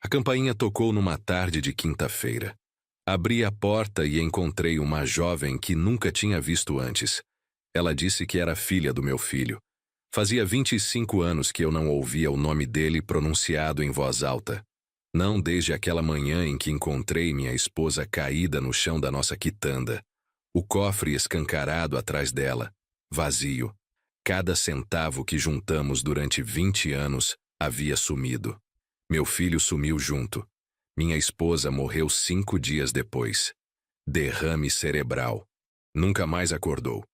A campainha tocou numa tarde de quinta-feira. Abri a porta e encontrei uma jovem que nunca tinha visto antes. Ela disse que era filha do meu filho. Fazia 25 anos que eu não ouvia o nome dele pronunciado em voz alta. Não desde aquela manhã em que encontrei minha esposa caída no chão da nossa quitanda. O cofre escancarado atrás dela, vazio. Cada centavo que juntamos durante 20 anos havia sumido. Meu filho sumiu junto. Minha esposa morreu 5 dias depois. Derrame cerebral. Nunca mais acordou.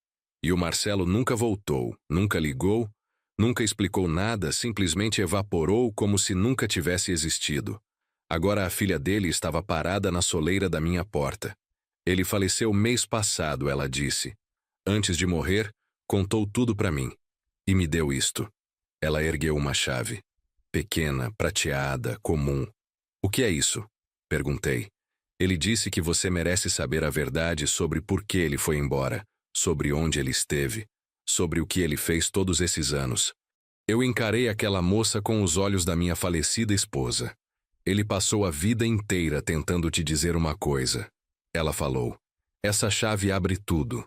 E o Marcelo nunca voltou, nunca ligou, nunca explicou nada, simplesmente evaporou como se nunca tivesse existido. Agora a filha dele estava parada na soleira da minha porta. Ele faleceu mês passado, ela disse. Antes de morrer, contou tudo para mim. E me deu isto. Ela ergueu uma chave. Pequena, prateada, comum. O que é isso? Perguntei. Ele disse que você merece saber a verdade sobre por que ele foi embora, sobre onde ele esteve, sobre o que ele fez todos esses anos. Eu encarei aquela moça com os olhos da minha falecida esposa. Ele passou a vida inteira tentando te dizer uma coisa. Ela falou. Essa chave abre tudo.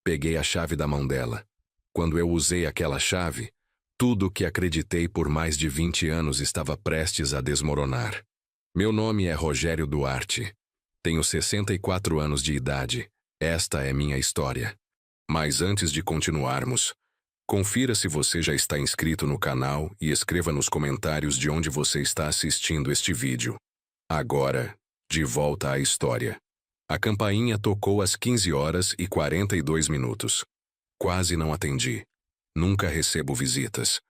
Peguei a chave da mão dela. Quando eu usei aquela chave, tudo o que acreditei por mais de 20 anos estava prestes a desmoronar. Meu nome é Rogério Duarte. Tenho 64 anos de idade. Esta é minha história. Mas antes de continuarmos, confira se você já está inscrito no canal e escreva nos comentários de onde você está assistindo este vídeo. Agora, de volta à história. A campainha tocou às 15h42. Quase não atendi. Nunca recebo visitas.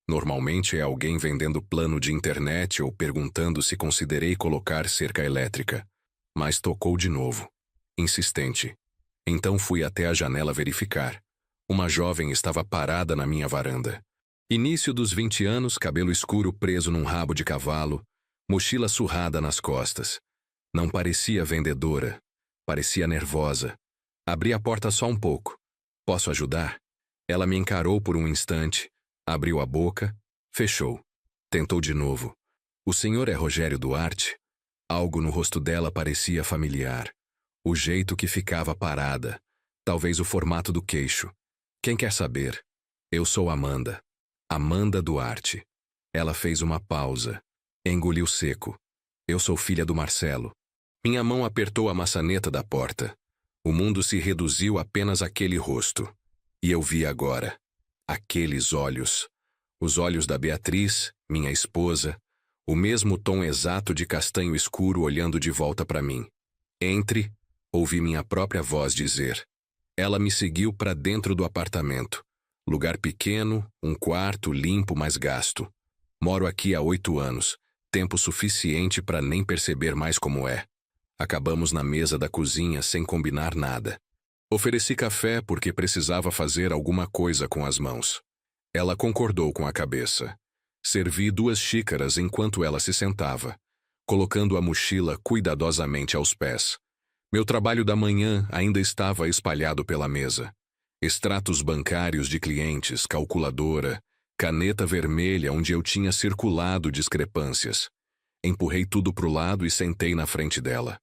Normalmente é alguém vendendo plano de internet ou perguntando se considerei colocar cerca elétrica. Mas tocou de novo. Insistente. Então fui até a janela verificar. Uma jovem estava parada na minha varanda. Início dos 20 anos, cabelo escuro preso num rabo de cavalo, mochila surrada nas costas. Não parecia vendedora. Parecia nervosa. Abri a porta só um pouco. Posso ajudar? Ela me encarou por um instante, abriu a boca, fechou. Tentou de novo. O senhor é Rogério Duarte? Algo no rosto dela parecia familiar. O jeito que ficava parada. Talvez o formato do queixo. Quem quer saber? Eu sou Amanda. Amanda Duarte. Ela fez uma pausa. Engoliu seco. Eu sou filha do Marcelo. Minha mão apertou a maçaneta da porta. O mundo se reduziu apenas àquele rosto. E eu vi agora. Aqueles olhos. Os olhos da Beatriz, minha esposa. O mesmo tom exato de castanho escuro olhando de volta para mim. Entre, ouvi minha própria voz dizer. Ela me seguiu para dentro do apartamento. Lugar pequeno, um quarto limpo, mas gasto. Moro aqui há 8 anos. Tempo suficiente para nem perceber mais como é. Acabamos na mesa da cozinha sem combinar nada. Ofereci café porque precisava fazer alguma coisa com as mãos. Ela concordou com a cabeça. Servi 2 xícaras enquanto ela se sentava, colocando a mochila cuidadosamente aos pés. Meu trabalho da manhã ainda estava espalhado pela mesa. Extratos bancários de clientes, calculadora, caneta vermelha onde eu tinha circulado discrepâncias. Empurrei tudo pro lado e sentei na frente dela.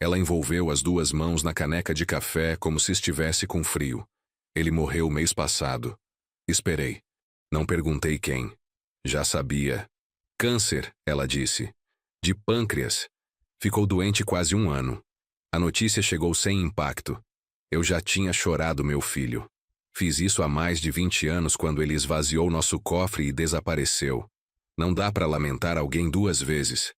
Ela envolveu as 2 mãos na caneca de café como se estivesse com frio. Ele morreu mês passado. Esperei. Não perguntei quem. Já sabia. Câncer, ela disse. De pâncreas. Ficou doente quase 1 ano. A notícia chegou sem impacto. Eu já tinha chorado meu filho. Fiz isso há mais de 20 anos quando ele esvaziou nosso cofre e desapareceu. Não dá para lamentar alguém 2 vezes.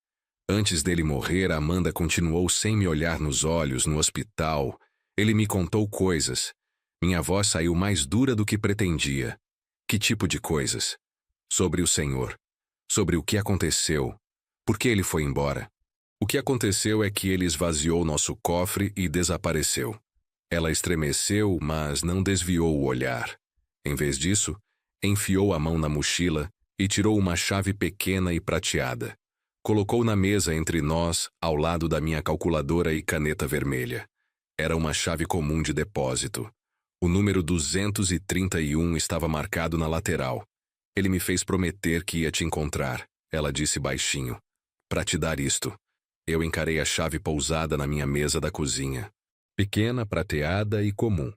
Antes dele morrer, Amanda continuou sem me olhar nos olhos no hospital. Ele me contou coisas. Minha voz saiu mais dura do que pretendia. Que tipo de coisas? Sobre o Senhor. Sobre o que aconteceu. Por que ele foi embora? O que aconteceu é que ele esvaziou nosso cofre e desapareceu. Ela estremeceu, mas não desviou o olhar. Em vez disso, enfiou a mão na mochila e tirou uma chave pequena e prateada. Colocou na mesa entre nós, ao lado da minha calculadora e caneta vermelha. Era uma chave comum de depósito. O número 231 estava marcado na lateral. Ele me fez prometer que ia te encontrar, ela disse baixinho. para te dar isto. Eu encarei a chave pousada na minha mesa da cozinha. Pequena, prateada e comum.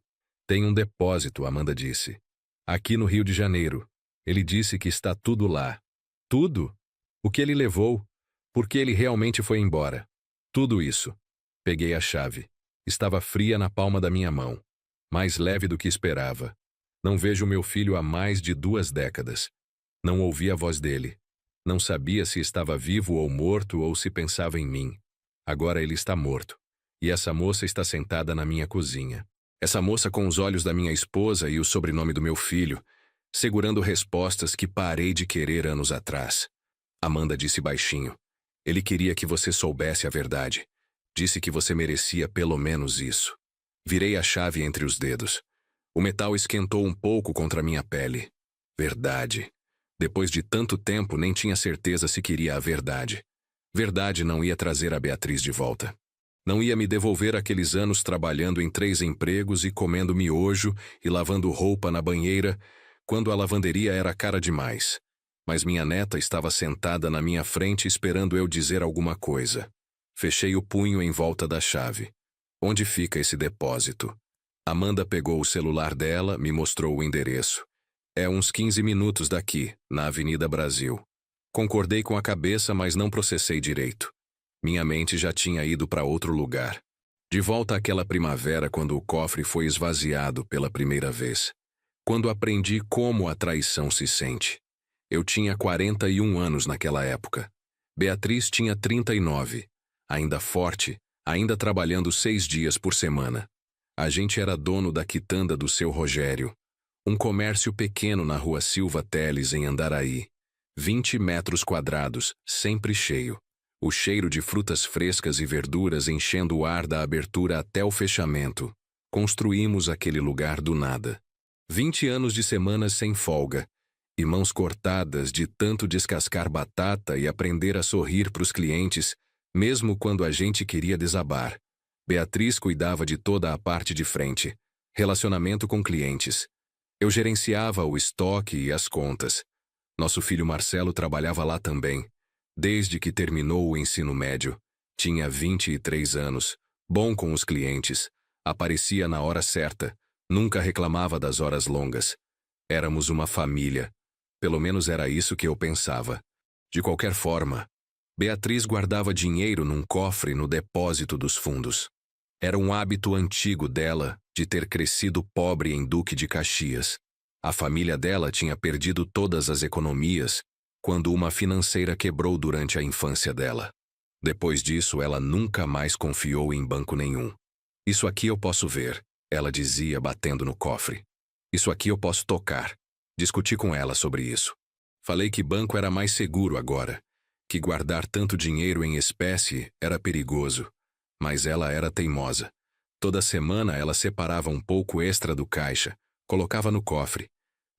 Tem um depósito, Amanda disse. Aqui no Rio de Janeiro. Ele disse que está tudo lá. Tudo? O que ele levou? Por que ele realmente foi embora? Tudo isso. Peguei a chave. Estava fria na palma da minha mão. Mais leve do que esperava. Não vejo meu filho há mais de 2 décadas. Não ouvi a voz dele. Não sabia se estava vivo ou morto ou se pensava em mim. Agora ele está morto. E essa moça está sentada na minha cozinha. Essa moça com os olhos da minha esposa e o sobrenome do meu filho, segurando respostas que parei de querer anos atrás. Amanda disse baixinho. Ele queria que você soubesse a verdade. Disse que você merecia pelo menos isso. Virei a chave entre os dedos. O metal esquentou um pouco contra minha pele. Verdade. Depois de tanto tempo, nem tinha certeza se queria a verdade. Verdade não ia trazer a Beatriz de volta. Não ia me devolver aqueles anos trabalhando em 3 empregos e comendo miojo e lavando roupa na banheira, quando a lavanderia era cara demais. Mas minha neta estava sentada na minha frente esperando eu dizer alguma coisa. Fechei o punho em volta da chave. Onde fica esse depósito? Amanda pegou o celular dela, me mostrou o endereço. É uns 15 minutos daqui, na Avenida Brasil. Concordei com a cabeça, mas não processei direito. Minha mente já tinha ido para outro lugar. De volta àquela primavera quando o cofre foi esvaziado pela primeira vez. Quando aprendi como a traição se sente. Eu tinha 41 anos naquela época. Beatriz tinha 39. Ainda forte, ainda trabalhando 6 dias por semana. A gente era dono da quitanda do seu Rogério. Um comércio pequeno na rua Silva Teles, em Andaraí. 20 metros quadrados, sempre cheio. O cheiro de frutas frescas e verduras enchendo o ar da abertura até o fechamento. Construímos aquele lugar do nada. 20 anos de semanas sem folga. E mãos cortadas de tanto descascar batata e aprender a sorrir para os clientes, mesmo quando a gente queria desabar. Beatriz cuidava de toda a parte de frente. Relacionamento com clientes. Eu gerenciava o estoque e as contas. Nosso filho Marcelo trabalhava lá também. Desde que terminou o ensino médio. Tinha 23 anos. Bom com os clientes. Aparecia na hora certa. Nunca reclamava das horas longas. Éramos uma família. Pelo menos era isso que eu pensava. De qualquer forma, Beatriz guardava dinheiro num cofre no depósito dos fundos. Era um hábito antigo dela de ter crescido pobre em Duque de Caxias. A família dela tinha perdido todas as economias quando uma financeira quebrou durante a infância dela. Depois disso, ela nunca mais confiou em banco nenhum. Isso aqui eu posso ver, ela dizia batendo no cofre. Isso aqui eu posso tocar. Discuti com ela sobre isso. Falei que banco era mais seguro agora, que guardar tanto dinheiro em espécie era perigoso. Mas ela era teimosa. Toda semana ela separava um pouco extra do caixa, colocava no cofre. R$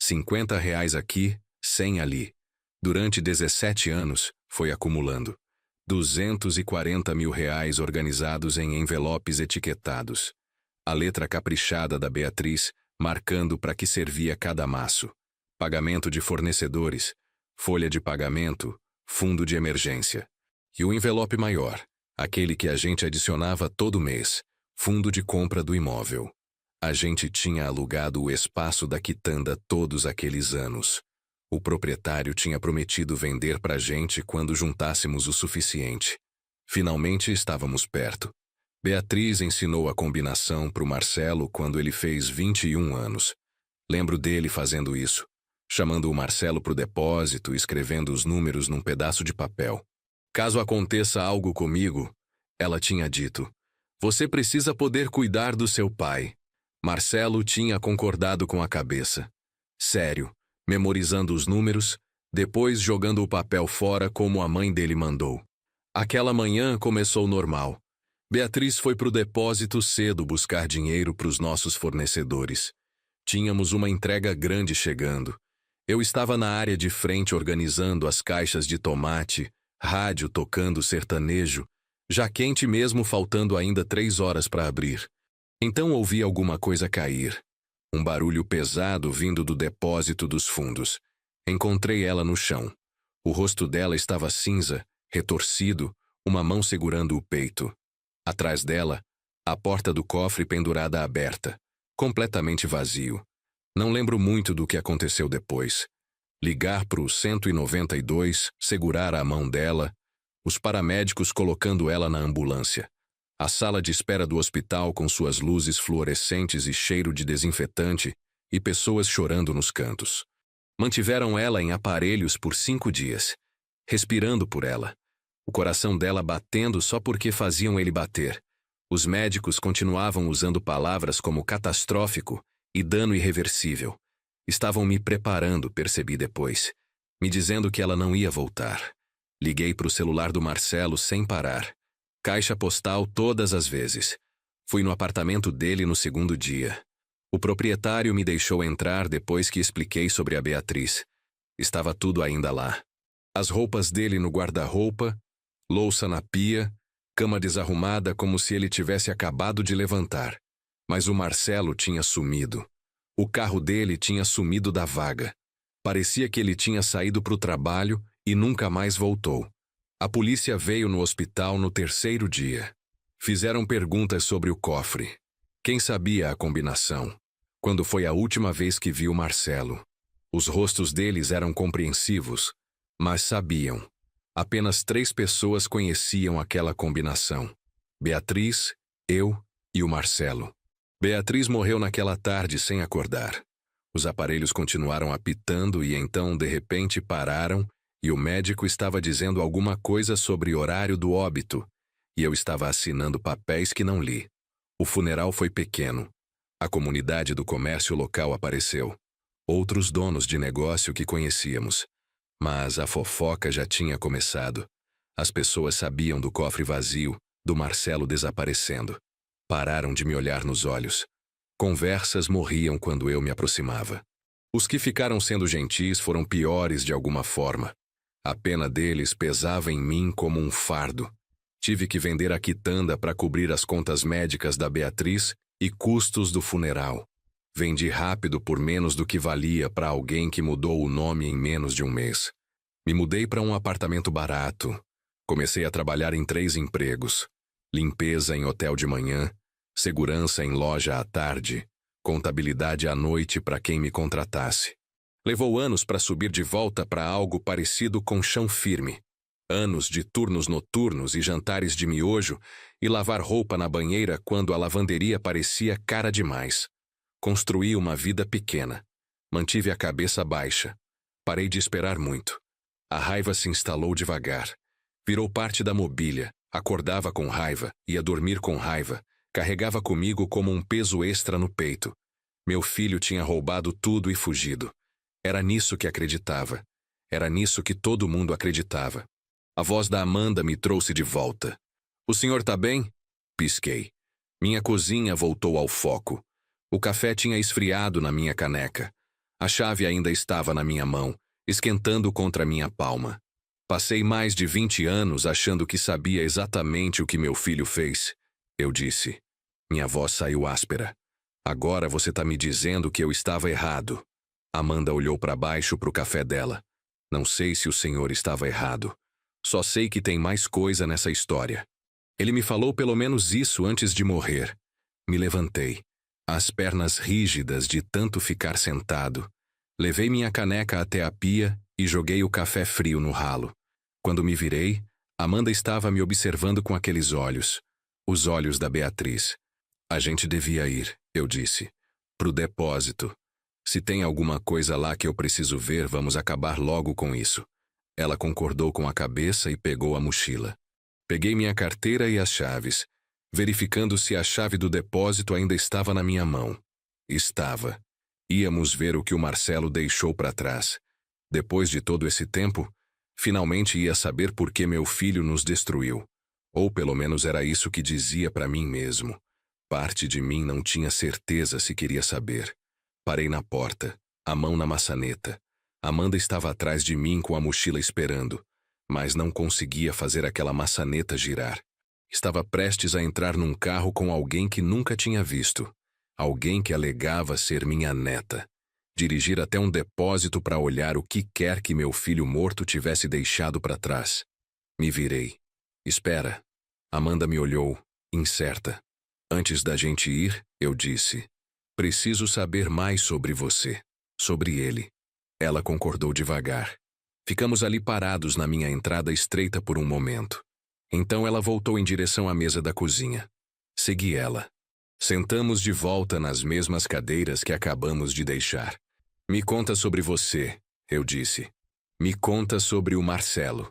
50 aqui, 100 ali. Durante 17 anos, foi acumulando. 240 mil reais organizados em envelopes etiquetados. A letra caprichada da Beatriz, marcando para que servia cada maço. Pagamento de fornecedores, folha de pagamento, fundo de emergência. E o envelope maior, aquele que a gente adicionava todo mês, fundo de compra do imóvel. A gente tinha alugado o espaço da quitanda todos aqueles anos. O proprietário tinha prometido vender pra gente quando juntássemos o suficiente. Finalmente estávamos perto. Beatriz ensinou a combinação pro Marcelo quando ele fez 21 anos. Lembro dele fazendo isso, chamando o Marcelo pro depósito e escrevendo os números num pedaço de papel. Caso aconteça algo comigo, ela tinha dito, você precisa poder cuidar do seu pai. Marcelo tinha concordado com a cabeça. Sério, memorizando os números, depois jogando o papel fora como a mãe dele mandou. Aquela manhã começou normal. Beatriz foi pro depósito cedo buscar dinheiro pros nossos fornecedores. Tínhamos uma entrega grande chegando. Eu estava na área de frente organizando as caixas de tomate, rádio tocando sertanejo, já quente mesmo faltando ainda 3 horas para abrir. Então ouvi alguma coisa cair. Um barulho pesado vindo do depósito dos fundos. Encontrei ela no chão. O rosto dela estava cinza retorcido, uma mão segurando o peito. Atrás dela, a porta do cofre pendurada aberta, completamente vazio. Não lembro muito do que aconteceu depois. Ligar para o 192, segurar a mão dela, os paramédicos colocando ela na ambulância. A sala de espera do hospital com suas luzes fluorescentes e cheiro de desinfetante e pessoas chorando nos cantos. Mantiveram ela em aparelhos por 5 dias, respirando por ela. O coração dela batendo só porque faziam ele bater. Os médicos continuavam usando palavras como catastrófico e dano irreversível. Estavam me preparando, percebi depois, me dizendo que ela não ia voltar. Liguei para o celular do Marcelo sem parar. Caixa postal todas as vezes. Fui no apartamento dele no segundo dia. O proprietário me deixou entrar depois que expliquei sobre a Beatriz. Estava tudo ainda lá. As roupas dele no guarda-roupa, louça na pia, cama desarrumada como se ele tivesse acabado de levantar. Mas o Marcelo tinha sumido. O carro dele tinha sumido da vaga. Parecia que ele tinha saído para o trabalho e nunca mais voltou. A polícia veio no hospital no terceiro dia. Fizeram perguntas sobre o cofre. Quem sabia a combinação? Quando foi a última vez que viu Marcelo? Os rostos deles eram compreensivos, mas sabiam. Apenas 3 pessoas conheciam aquela combinação. Beatriz, eu e o Marcelo. Beatriz morreu naquela tarde sem acordar. Os aparelhos continuaram apitando e então, de repente, pararam e o médico estava dizendo alguma coisa sobre horário do óbito e eu estava assinando papéis que não li. O funeral foi pequeno. A comunidade do comércio local apareceu. Outros donos de negócio que conhecíamos. Mas a fofoca já tinha começado. As pessoas sabiam do cofre vazio, do Marcelo desaparecendo. Pararam de me olhar nos olhos. Conversas morriam quando eu me aproximava. Os que ficaram sendo gentis foram piores de alguma forma. A pena deles pesava em mim como um fardo. Tive que vender a quitanda para cobrir as contas médicas da Beatriz e custos do funeral. Vendi rápido por menos do que valia para alguém que mudou o nome em menos de um mês. Me mudei para um apartamento barato. Comecei a trabalhar em 3 empregos. Limpeza em hotel de manhã, segurança em loja à tarde, contabilidade à noite para quem me contratasse. Levou anos para subir de volta para algo parecido com chão firme. Anos de turnos noturnos e jantares de miojo e lavar roupa na banheira quando a lavanderia parecia cara demais. Construí uma vida pequena. Mantive a cabeça baixa. Parei de esperar muito. A raiva se instalou devagar. Virou parte da mobília. Acordava com raiva, ia dormir com raiva. Carregava comigo como um peso extra no peito. Meu filho tinha roubado tudo e fugido. Era nisso que acreditava. Era nisso que todo mundo acreditava. A voz da Amanda me trouxe de volta. "O senhor tá bem?" Pisquei. Minha cozinha voltou ao foco. O café tinha esfriado na minha caneca. A chave ainda estava na minha mão, esquentando contra minha palma. Passei mais de 20 anos achando que sabia exatamente o que meu filho fez. Eu disse. Minha voz saiu áspera. "Agora você tá me dizendo que eu estava errado." Amanda olhou para baixo para o café dela. "Não sei se o senhor estava errado. Só sei que tem mais coisa nessa história. Ele me falou pelo menos isso antes de morrer." Me levantei, as pernas rígidas de tanto ficar sentado. Levei minha caneca até a pia e joguei o café frio no ralo. Quando me virei, Amanda estava me observando com aqueles olhos. Os olhos da Beatriz. "A gente devia ir", eu disse. "Pro depósito. Se tem alguma coisa lá que eu preciso ver, vamos acabar logo com isso." Ela concordou com a cabeça e pegou a mochila. Peguei minha carteira e as chaves, verificando se a chave do depósito ainda estava na minha mão. Estava. Íamos ver o que o Marcelo deixou para trás. Depois de todo esse tempo, finalmente ia saber por que meu filho nos destruiu. Ou pelo menos era isso que dizia para mim mesmo. Parte de mim não tinha certeza se queria saber. Parei na porta, a mão na maçaneta. Amanda estava atrás de mim com a mochila esperando, mas não conseguia fazer aquela maçaneta girar. Estava prestes a entrar num carro com alguém que nunca tinha visto. Alguém que alegava ser minha neta. Dirigir até um depósito para olhar o que quer que meu filho morto tivesse deixado para trás. Me virei. Espera. Amanda me olhou, incerta. Antes da gente ir, eu disse: preciso saber mais sobre você. Sobre ele. Ela concordou devagar. Ficamos ali parados na minha entrada estreita por um momento. Então ela voltou em direção à mesa da cozinha. Segui ela. Sentamos de volta nas mesmas cadeiras que acabamos de deixar. Me conta sobre você, eu disse. Me conta sobre o Marcelo.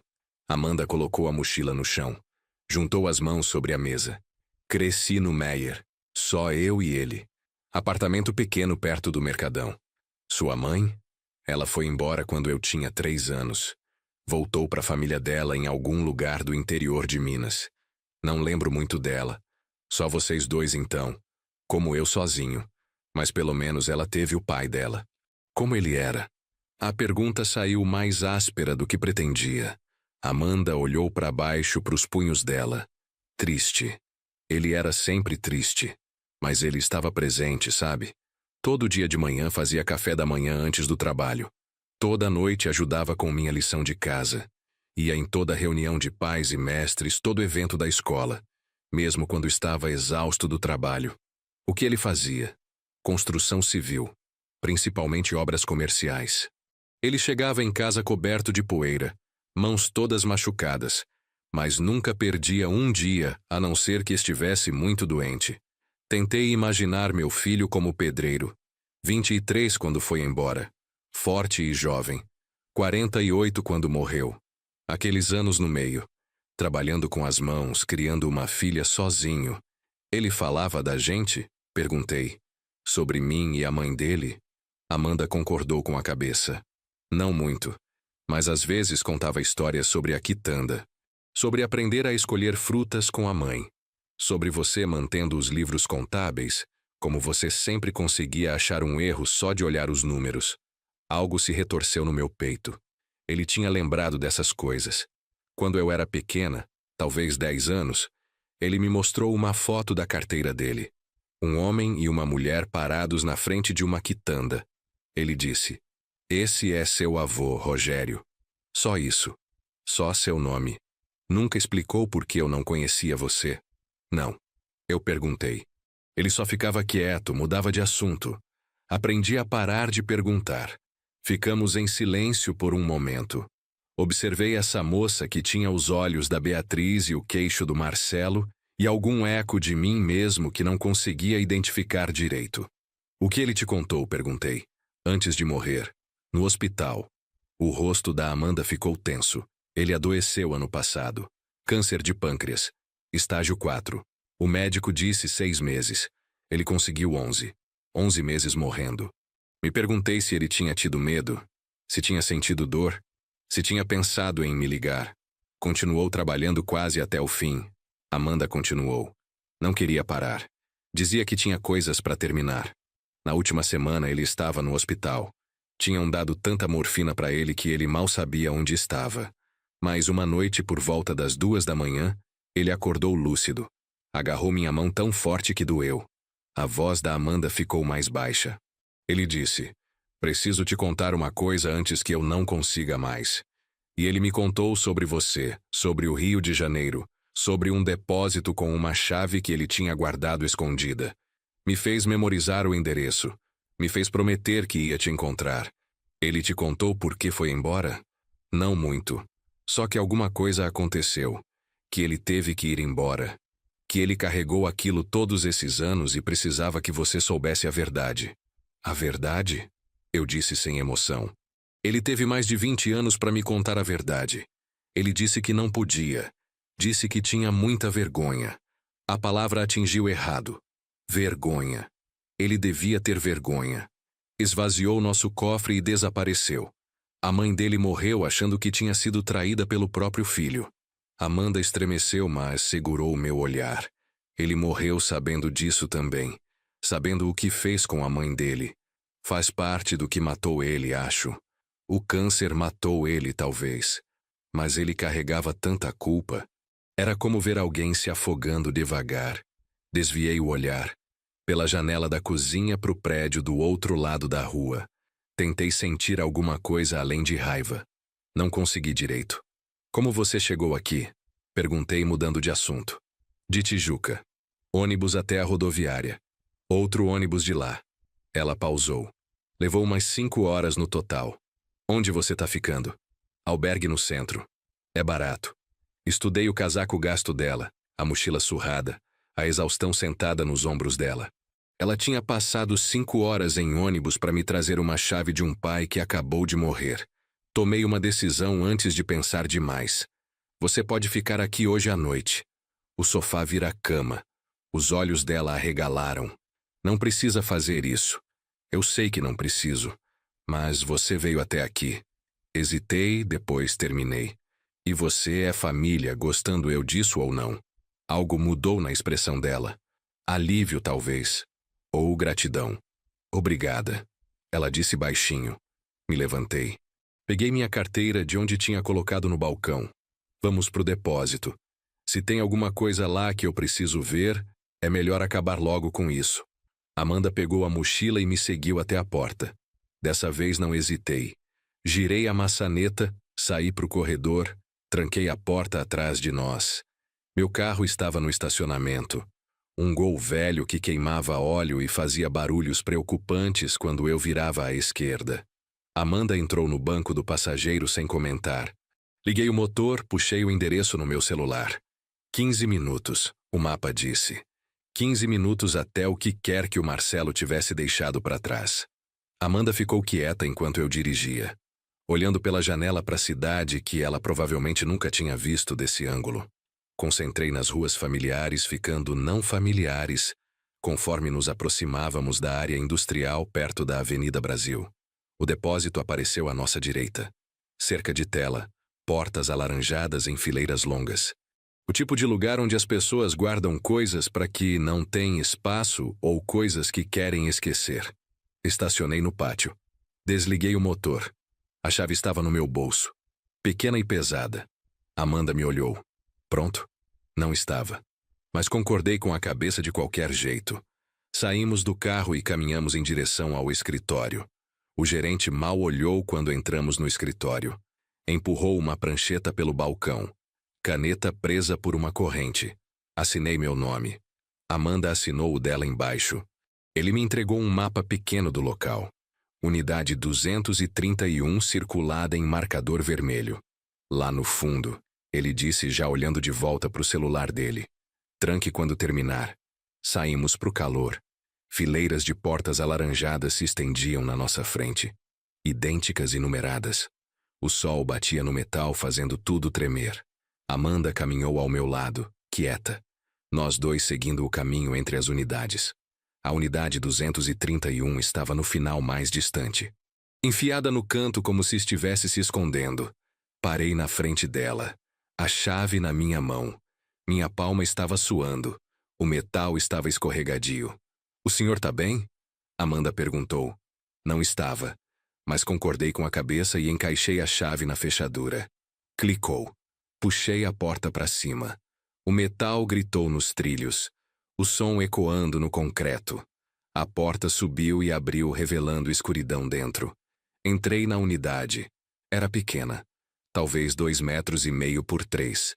Amanda colocou a mochila no chão. Juntou as mãos sobre a mesa. Cresci no Meyer. Só eu e ele. Apartamento pequeno perto do Mercadão. Sua mãe? Ela foi embora quando eu tinha 3 anos. Voltou para a família dela em algum lugar do interior de Minas. Não lembro muito dela. Só vocês dois então. Como eu sozinho. Mas pelo menos ela teve o pai dela. Como ele era? A pergunta saiu mais áspera do que pretendia. Amanda olhou para baixo para os punhos dela. Triste. Ele era sempre triste. Mas ele estava presente, sabe? Todo dia de manhã fazia café da manhã antes do trabalho. Toda noite ajudava com minha lição de casa. Ia em toda reunião de pais e mestres, todo evento da escola. Mesmo quando estava exausto do trabalho. O que ele fazia? Construção civil. Principalmente obras comerciais. Ele chegava em casa coberto de poeira, mãos todas machucadas, mas nunca perdia um dia, a não ser que estivesse muito doente. Tentei imaginar meu filho como pedreiro. 23 quando foi embora. Forte e jovem. 48 quando morreu. Aqueles anos no meio. Trabalhando com as mãos, criando uma filha sozinho. Ele falava da gente? Perguntei. Sobre mim e a mãe dele? Amanda concordou com a cabeça. Não muito. Mas às vezes contava histórias sobre a quitanda. Sobre aprender a escolher frutas com a mãe. Sobre você mantendo os livros contábeis, como você sempre conseguia achar um erro só de olhar os números. Algo se retorceu no meu peito. Ele tinha lembrado dessas coisas. Quando eu era pequena, talvez 10 anos, ele me mostrou uma foto da carteira dele. Um homem e uma mulher parados na frente de uma quitanda. Ele disse: esse é seu avô, Rogério. Só isso. Só seu nome. Nunca explicou por que eu não conhecia você. Não. Eu perguntei. Ele só ficava quieto, mudava de assunto. Aprendi a parar de perguntar. Ficamos em silêncio por um momento. Observei essa moça que tinha os olhos da Beatriz e o queixo do Marcelo e algum eco de mim mesmo que não conseguia identificar direito. O que ele te contou? Perguntei. Antes de morrer. No hospital. O rosto da Amanda ficou tenso. Ele adoeceu ano passado. Câncer de pâncreas. Estágio 4. O médico disse 6 meses. Ele conseguiu 11. 11 meses morrendo. Me perguntei se ele tinha tido medo, se tinha sentido dor, se tinha pensado em me ligar. Continuou trabalhando quase até o fim. Amanda continuou. Não queria parar. Dizia que tinha coisas para terminar. Na última semana ele estava no hospital. Tinham dado tanta morfina para ele que ele mal sabia onde estava. Mas uma noite por volta das 2 da manhã, ele acordou lúcido. Agarrou minha mão tão forte que doeu. A voz da Amanda ficou mais baixa. Ele disse: preciso te contar uma coisa antes que eu não consiga mais. E ele me contou sobre você, sobre o Rio de Janeiro, sobre um depósito com uma chave que ele tinha guardado escondida. Me fez memorizar o endereço. Me fez prometer que ia te encontrar. Ele te contou por que foi embora? Não muito. Só que alguma coisa aconteceu. Que ele teve que ir embora. Que ele carregou aquilo todos esses anos e precisava que você soubesse a verdade. A verdade? Eu disse sem emoção. Ele teve mais de 20 anos para me contar a verdade. Ele disse que não podia. Disse que tinha muita vergonha. A palavra atingiu errado. Vergonha. Ele devia ter vergonha. Esvaziou nosso cofre e desapareceu. A mãe dele morreu achando que tinha sido traída pelo próprio filho. Amanda estremeceu, mas segurou o meu olhar. Ele morreu sabendo disso também. Sabendo o que fez com a mãe dele. Faz parte do que matou ele, acho. O câncer matou ele, talvez. Mas ele carregava tanta culpa. Era como ver alguém se afogando devagar. Desviei o olhar. Pela janela da cozinha para o prédio do outro lado da rua. Tentei sentir alguma coisa além de raiva. Não consegui direito. Como você chegou aqui? Perguntei, mudando de assunto. De Tijuca. Ônibus até a rodoviária. Outro ônibus de lá. Ela pausou. Levou umas 5 horas no total. Onde você tá ficando? Albergue no centro. É barato. Estudei o casaco gasto dela, a mochila surrada, a exaustão sentada nos ombros dela. Ela tinha passado 5 horas em ônibus para me trazer uma chave de um pai que acabou de morrer. Tomei uma decisão antes de pensar demais. Você pode ficar aqui hoje à noite. O sofá vira cama. Os olhos dela arregalaram. Não precisa fazer isso. Eu sei que não preciso. Mas você veio até aqui. Hesitei, depois terminei. E você é família, gostando eu disso ou não. Algo mudou na expressão dela. Alívio, talvez. Ou gratidão. Obrigada. Ela disse baixinho. Me levantei. Peguei minha carteira de onde tinha colocado no balcão. Vamos pro depósito. Se tem alguma coisa lá que eu preciso ver, é melhor acabar logo com isso. Amanda pegou a mochila e me seguiu até a porta. Dessa vez não hesitei. Girei a maçaneta, saí pro corredor, tranquei a porta atrás de nós. Meu carro estava no estacionamento. Um Gol velho que queimava óleo e fazia barulhos preocupantes quando eu virava à esquerda. Amanda entrou no banco do passageiro sem comentar. Liguei o motor, puxei o endereço no meu celular. 15 minutos, o mapa disse. 15 minutos até o que quer que o Marcelo tivesse deixado para trás. Amanda ficou quieta enquanto eu dirigia, olhando pela janela para a cidade que ela provavelmente nunca tinha visto desse ângulo. Concentrei nas ruas familiares ficando não familiares, conforme nos aproximávamos da área industrial perto da Avenida Brasil. O depósito apareceu à nossa direita. Cerca de tela, portas alaranjadas em fileiras longas. O tipo de lugar onde as pessoas guardam coisas para que não tem espaço ou coisas que querem esquecer. Estacionei no pátio. Desliguei o motor. A chave estava no meu bolso. Pequena e pesada. Amanda me olhou. Pronto? Não estava. Mas concordei com a cabeça de qualquer jeito. Saímos do carro e caminhamos em direção ao escritório. O gerente mal olhou quando entramos no escritório. Empurrou uma prancheta pelo balcão. Caneta presa por uma corrente. Assinei meu nome. Amanda assinou o dela embaixo. Ele me entregou um mapa pequeno do local. Unidade 231 circulada em marcador vermelho. Lá no fundo, ele disse já olhando de volta para o celular dele. Tranque quando terminar. Saímos pro calor. Fileiras de portas alaranjadas se estendiam na nossa frente. Idênticas e numeradas. O sol batia no metal fazendo tudo tremer. Amanda caminhou ao meu lado, quieta. Nós dois seguindo o caminho entre as unidades. A unidade 231 estava no final mais distante. Enfiada no canto como se estivesse se escondendo. Parei na frente dela. A chave na minha mão. Minha palma estava suando. O metal estava escorregadio. O senhor tá bem? Amanda perguntou. Não estava, mas concordei com a cabeça e encaixei a chave na fechadura. Clicou. Puxei a porta para cima. O metal gritou nos trilhos, o som ecoando no concreto. A porta subiu e abriu, revelando escuridão dentro. Entrei na unidade. Era pequena, talvez 2,5 metros por 3.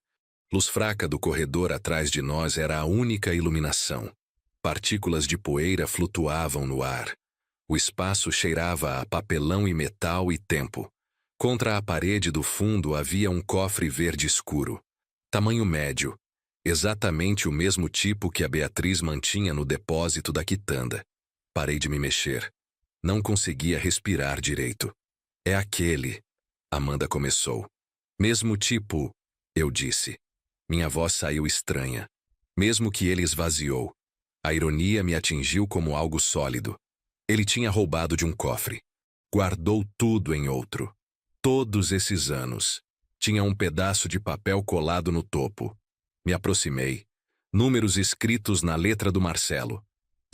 Luz fraca do corredor atrás de nós era a única iluminação. Partículas de poeira flutuavam no ar. O espaço cheirava a papelão e metal e tempo. Contra a parede do fundo havia um cofre verde escuro. Tamanho médio. Exatamente o mesmo tipo que a Beatriz mantinha no depósito da quitanda. Parei de me mexer. Não conseguia respirar direito. É aquele. Amanda começou. Mesmo tipo, eu disse. Minha voz saiu estranha. Mesmo que ele esvaziou. A ironia me atingiu como algo sólido. Ele tinha roubado de um cofre. Guardou tudo em outro. Todos esses anos. Tinha um pedaço de papel colado no topo. Me aproximei. Números escritos na letra do Marcelo.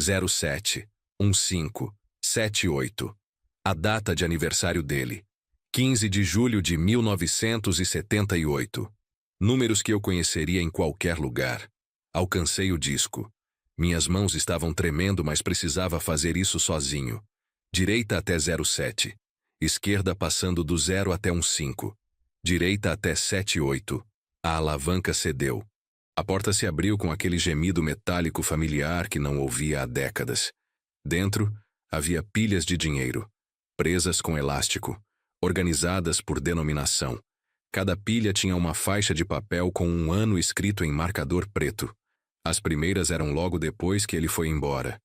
07-15-78. A data de aniversário dele. 15 de julho de 1978. Números que eu conheceria em qualquer lugar. Alcancei o disco. Minhas mãos estavam tremendo, mas precisava fazer isso sozinho. Direita até 07. Esquerda passando do 0 até um 5. Direita até 7-8. A alavanca cedeu. A porta se abriu com aquele gemido metálico familiar que não ouvia há décadas. Dentro, havia pilhas de dinheiro, presas com elástico, organizadas por denominação. Cada pilha tinha uma faixa de papel com um ano escrito em marcador preto. As primeiras eram logo depois que ele foi embora.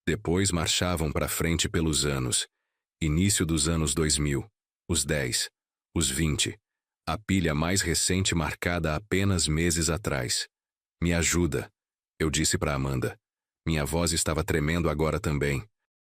Depois marchavam para frente pelos anos. Início dos anos 2000, os 10, os 20. A pilha mais recente marcada apenas meses atrás. Me ajuda, eu disse para Amanda. Minha voz estava tremendo agora também.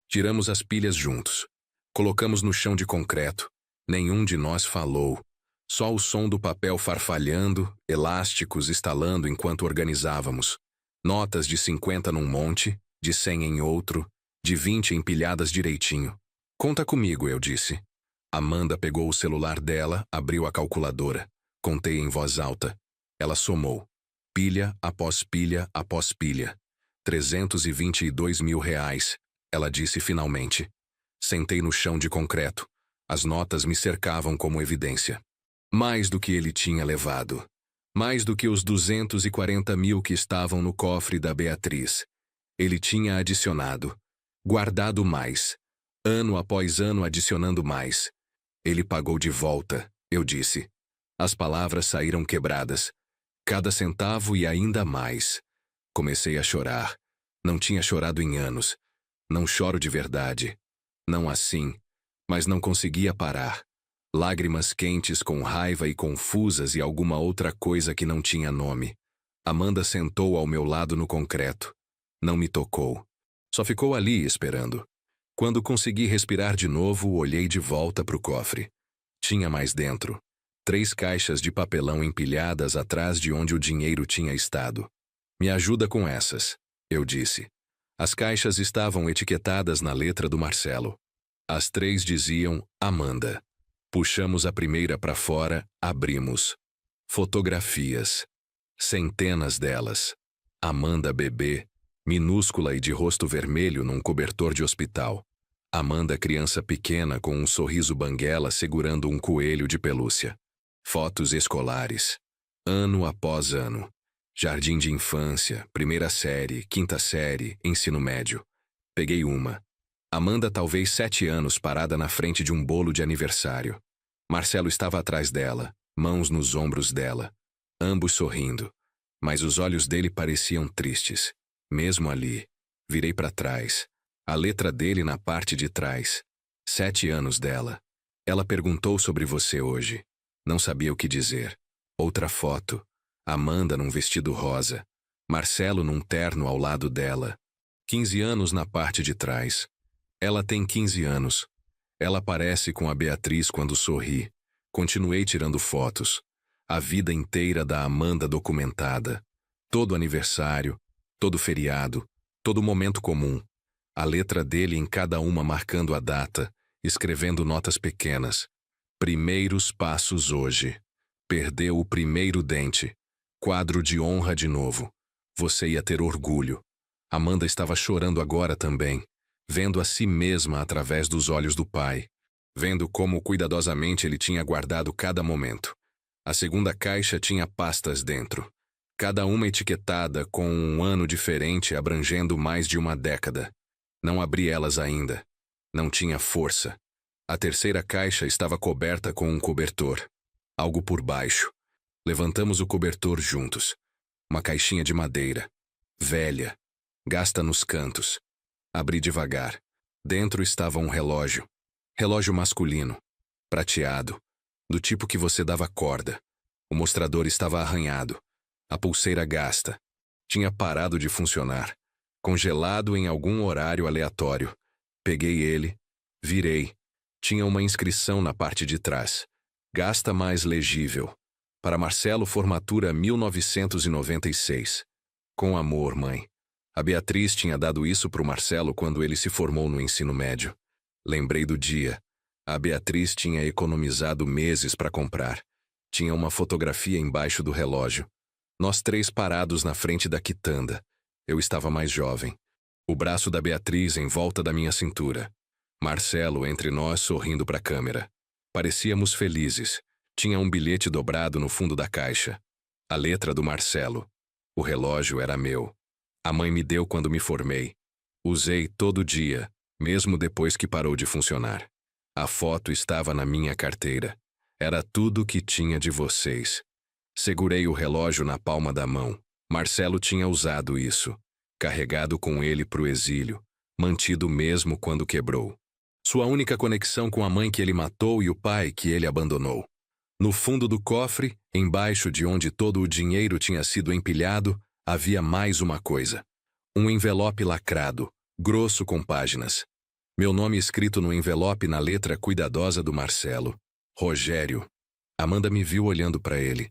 Tiramos as pilhas juntos. Colocamos no chão de concreto. Nenhum de nós falou. Só o som do papel farfalhando, elásticos estalando enquanto organizávamos. Notas de 50 num monte, de 100 em outro, de 20 empilhadas direitinho. Conta comigo, eu disse. Amanda pegou o celular dela, abriu a calculadora. Contei em voz alta. Ela somou. Pilha após pilha após pilha. 322 mil reais, ela disse finalmente. Sentei no chão de concreto. As notas me cercavam como evidência. Mais do que ele tinha levado. Mais do que os 240 mil que estavam no cofre da Beatriz. Ele tinha adicionado. Guardado mais. Ano após ano adicionando mais. Ele pagou de volta, eu disse. As palavras saíram quebradas. Cada centavo e ainda mais. Comecei a chorar. Não tinha chorado em anos. Não choro de verdade. Não assim. Mas não conseguia parar. Lágrimas quentes com raiva e confusas e alguma outra coisa que não tinha nome. Amanda sentou ao meu lado no concreto. Não me tocou. Só ficou ali esperando. Quando consegui respirar de novo, olhei de volta para o cofre. Tinha mais dentro. 3 caixas de papelão empilhadas atrás de onde o dinheiro tinha estado. Me ajuda com essas, eu disse. As caixas estavam etiquetadas na letra do Marcelo. As 3 diziam Amanda. Puxamos a primeira para fora, abrimos. Fotografias. Centenas delas. Amanda bebê, minúscula e de rosto vermelho num cobertor de hospital. Amanda criança pequena com um sorriso banguela segurando um coelho de pelúcia. Fotos escolares. Ano após ano. Jardim de infância, 1ª série, 5ª série, ensino médio. Peguei uma. Amanda talvez 7 anos parada na frente de um bolo de aniversário. Marcelo estava atrás dela, mãos nos ombros dela. Ambos sorrindo. Mas os olhos dele pareciam tristes. Mesmo ali. Virei para trás. A letra dele na parte de trás. 7 anos dela. Ela perguntou sobre você hoje. Não sabia o que dizer. Outra foto. Amanda num vestido rosa. Marcelo num terno ao lado dela. 15 anos na parte de trás. Ela tem 15 anos. Ela parece com a Beatriz quando sorri. Continuei tirando fotos. A vida inteira da Amanda documentada. Todo aniversário, todo feriado, todo momento comum. A letra dele em cada uma marcando a data, escrevendo notas pequenas. Primeiros passos hoje. Perdeu o primeiro dente. Quadro de honra de novo. Você ia ter orgulho. Amanda estava chorando agora também, vendo a si mesma através dos olhos do pai, vendo como cuidadosamente ele tinha guardado cada momento. A segunda caixa tinha pastas dentro, cada uma etiquetada com um ano diferente abrangendo mais de uma década. Não abri elas ainda. Não tinha força. A terceira caixa estava coberta com um cobertor. Algo por baixo. Levantamos o cobertor juntos. Uma caixinha de madeira. Velha. Gasta nos cantos. Abri devagar. Dentro estava um relógio. Relógio masculino. Prateado. Do tipo que você dava corda. O mostrador estava arranhado. A pulseira gasta. Tinha parado de funcionar. Congelado em algum horário aleatório. Peguei ele. Virei. Tinha uma inscrição na parte de trás. Gasta mais legível. Para Marcelo, formatura 1996. Com amor, mãe. A Beatriz tinha dado isso para o Marcelo quando ele se formou no ensino médio. Lembrei do dia. A Beatriz tinha economizado meses para comprar. Tinha uma fotografia embaixo do relógio. Nós 3 parados na frente da quitanda. Eu estava mais jovem. O braço da Beatriz em volta da minha cintura. Marcelo entre nós sorrindo para a câmera. Parecíamos felizes. Tinha um bilhete dobrado no fundo da caixa. A letra do Marcelo. O relógio era meu. A mãe me deu quando me formei. Usei todo dia, mesmo depois que parou de funcionar. A foto estava na minha carteira. Era tudo que tinha de vocês. Segurei o relógio na palma da mão. Marcelo tinha usado isso. Carregado com ele pro exílio. Mantido mesmo quando quebrou. Sua única conexão com a mãe que ele matou e o pai que ele abandonou. No fundo do cofre, embaixo de onde todo o dinheiro tinha sido empilhado, havia mais uma coisa. Um envelope lacrado, grosso com páginas. Meu nome escrito no envelope na letra cuidadosa do Marcelo. Rogério. Amanda me viu olhando para ele.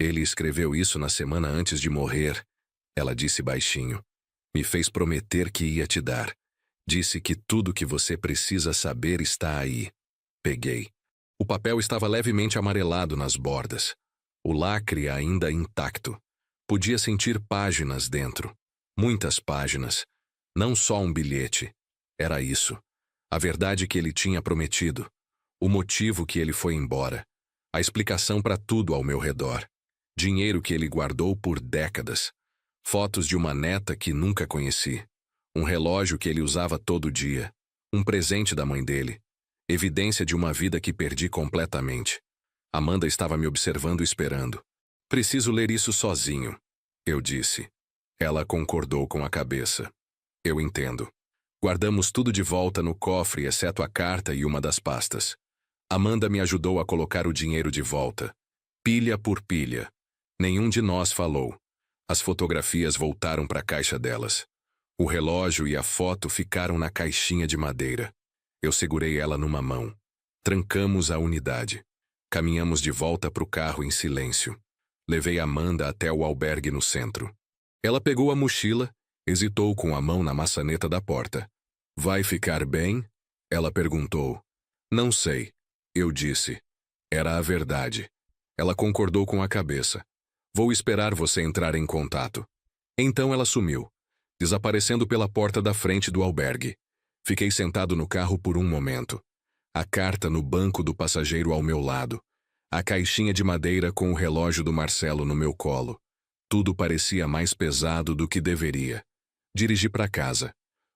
Ele escreveu isso na semana antes de morrer. Ela disse baixinho. Me fez prometer que ia te dar. Disse que tudo que você precisa saber está aí. Peguei. O papel estava levemente amarelado nas bordas. O lacre ainda intacto. Podia sentir páginas dentro. Muitas páginas. Não só um bilhete. Era isso. A verdade que ele tinha prometido. O motivo que ele foi embora. A explicação para tudo ao meu redor. Dinheiro que ele guardou por décadas. Fotos de uma neta que nunca conheci. Um relógio que ele usava todo dia. Um presente da mãe dele. Evidência de uma vida que perdi completamente. Amanda estava me observando e esperando. Preciso ler isso sozinho, eu disse. Ela concordou com a cabeça. Eu entendo. Guardamos tudo de volta no cofre, exceto a carta e uma das pastas. Amanda me ajudou a colocar o dinheiro de volta. Pilha por pilha. Nenhum de nós falou. As fotografias voltaram para a caixa delas. O relógio e a foto ficaram na caixinha de madeira. Eu segurei ela numa mão. Trancamos a unidade. Caminhamos de volta para o carro em silêncio. Levei Amanda até o albergue no centro. Ela pegou a mochila, hesitou com a mão na maçaneta da porta. Vai ficar bem? Ela perguntou. Não sei, eu disse. Era a verdade. Ela concordou com a cabeça. Vou esperar você entrar em contato. Então ela sumiu, desaparecendo pela porta da frente do albergue. Fiquei sentado no carro por um momento. A carta no banco do passageiro ao meu lado. A caixinha de madeira com o relógio do Marcelo no meu colo. Tudo parecia mais pesado do que deveria. Dirigi para casa.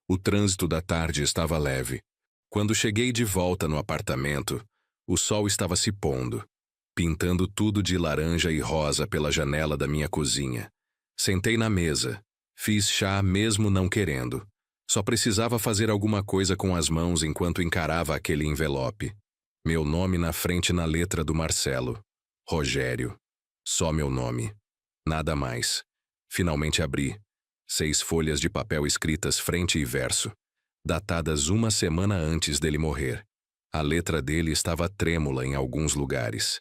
O trânsito da tarde estava leve. Quando cheguei de volta no apartamento, o sol estava se pondo, pintando tudo de laranja e rosa pela janela da minha cozinha. Sentei na mesa. Fiz chá mesmo não querendo. Só precisava fazer alguma coisa com as mãos enquanto encarava aquele envelope. Meu nome na frente na letra do Marcelo. Rogério. Só meu nome. Nada mais. Finalmente abri. 6 folhas de papel escritas frente e verso. Datadas uma semana antes dele morrer. A letra dele estava trêmula em alguns lugares.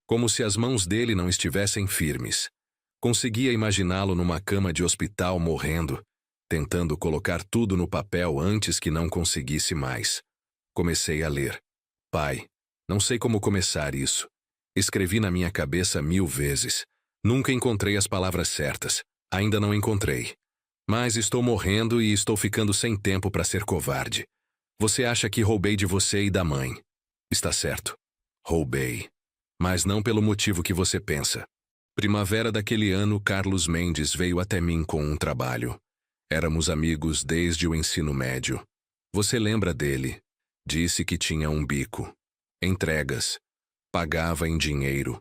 Como se as mãos dele não estivessem firmes. Conseguia imaginá-lo numa cama de hospital morrendo, tentando colocar tudo no papel antes que não conseguisse mais. Comecei a ler. Pai, não sei como começar isso. Escrevi na minha cabeça 1000 vezes. Nunca encontrei as palavras certas. Ainda não encontrei. Mas estou morrendo e estou ficando sem tempo para ser covarde. Você acha que roubei de você e da mãe. Está certo. Roubei. Mas não pelo motivo que você pensa. Primavera daquele ano, Carlos Mendes veio até mim com um trabalho. Éramos amigos desde o ensino médio. Você lembra dele? Disse que tinha um bico. Entregas. Pagava em dinheiro.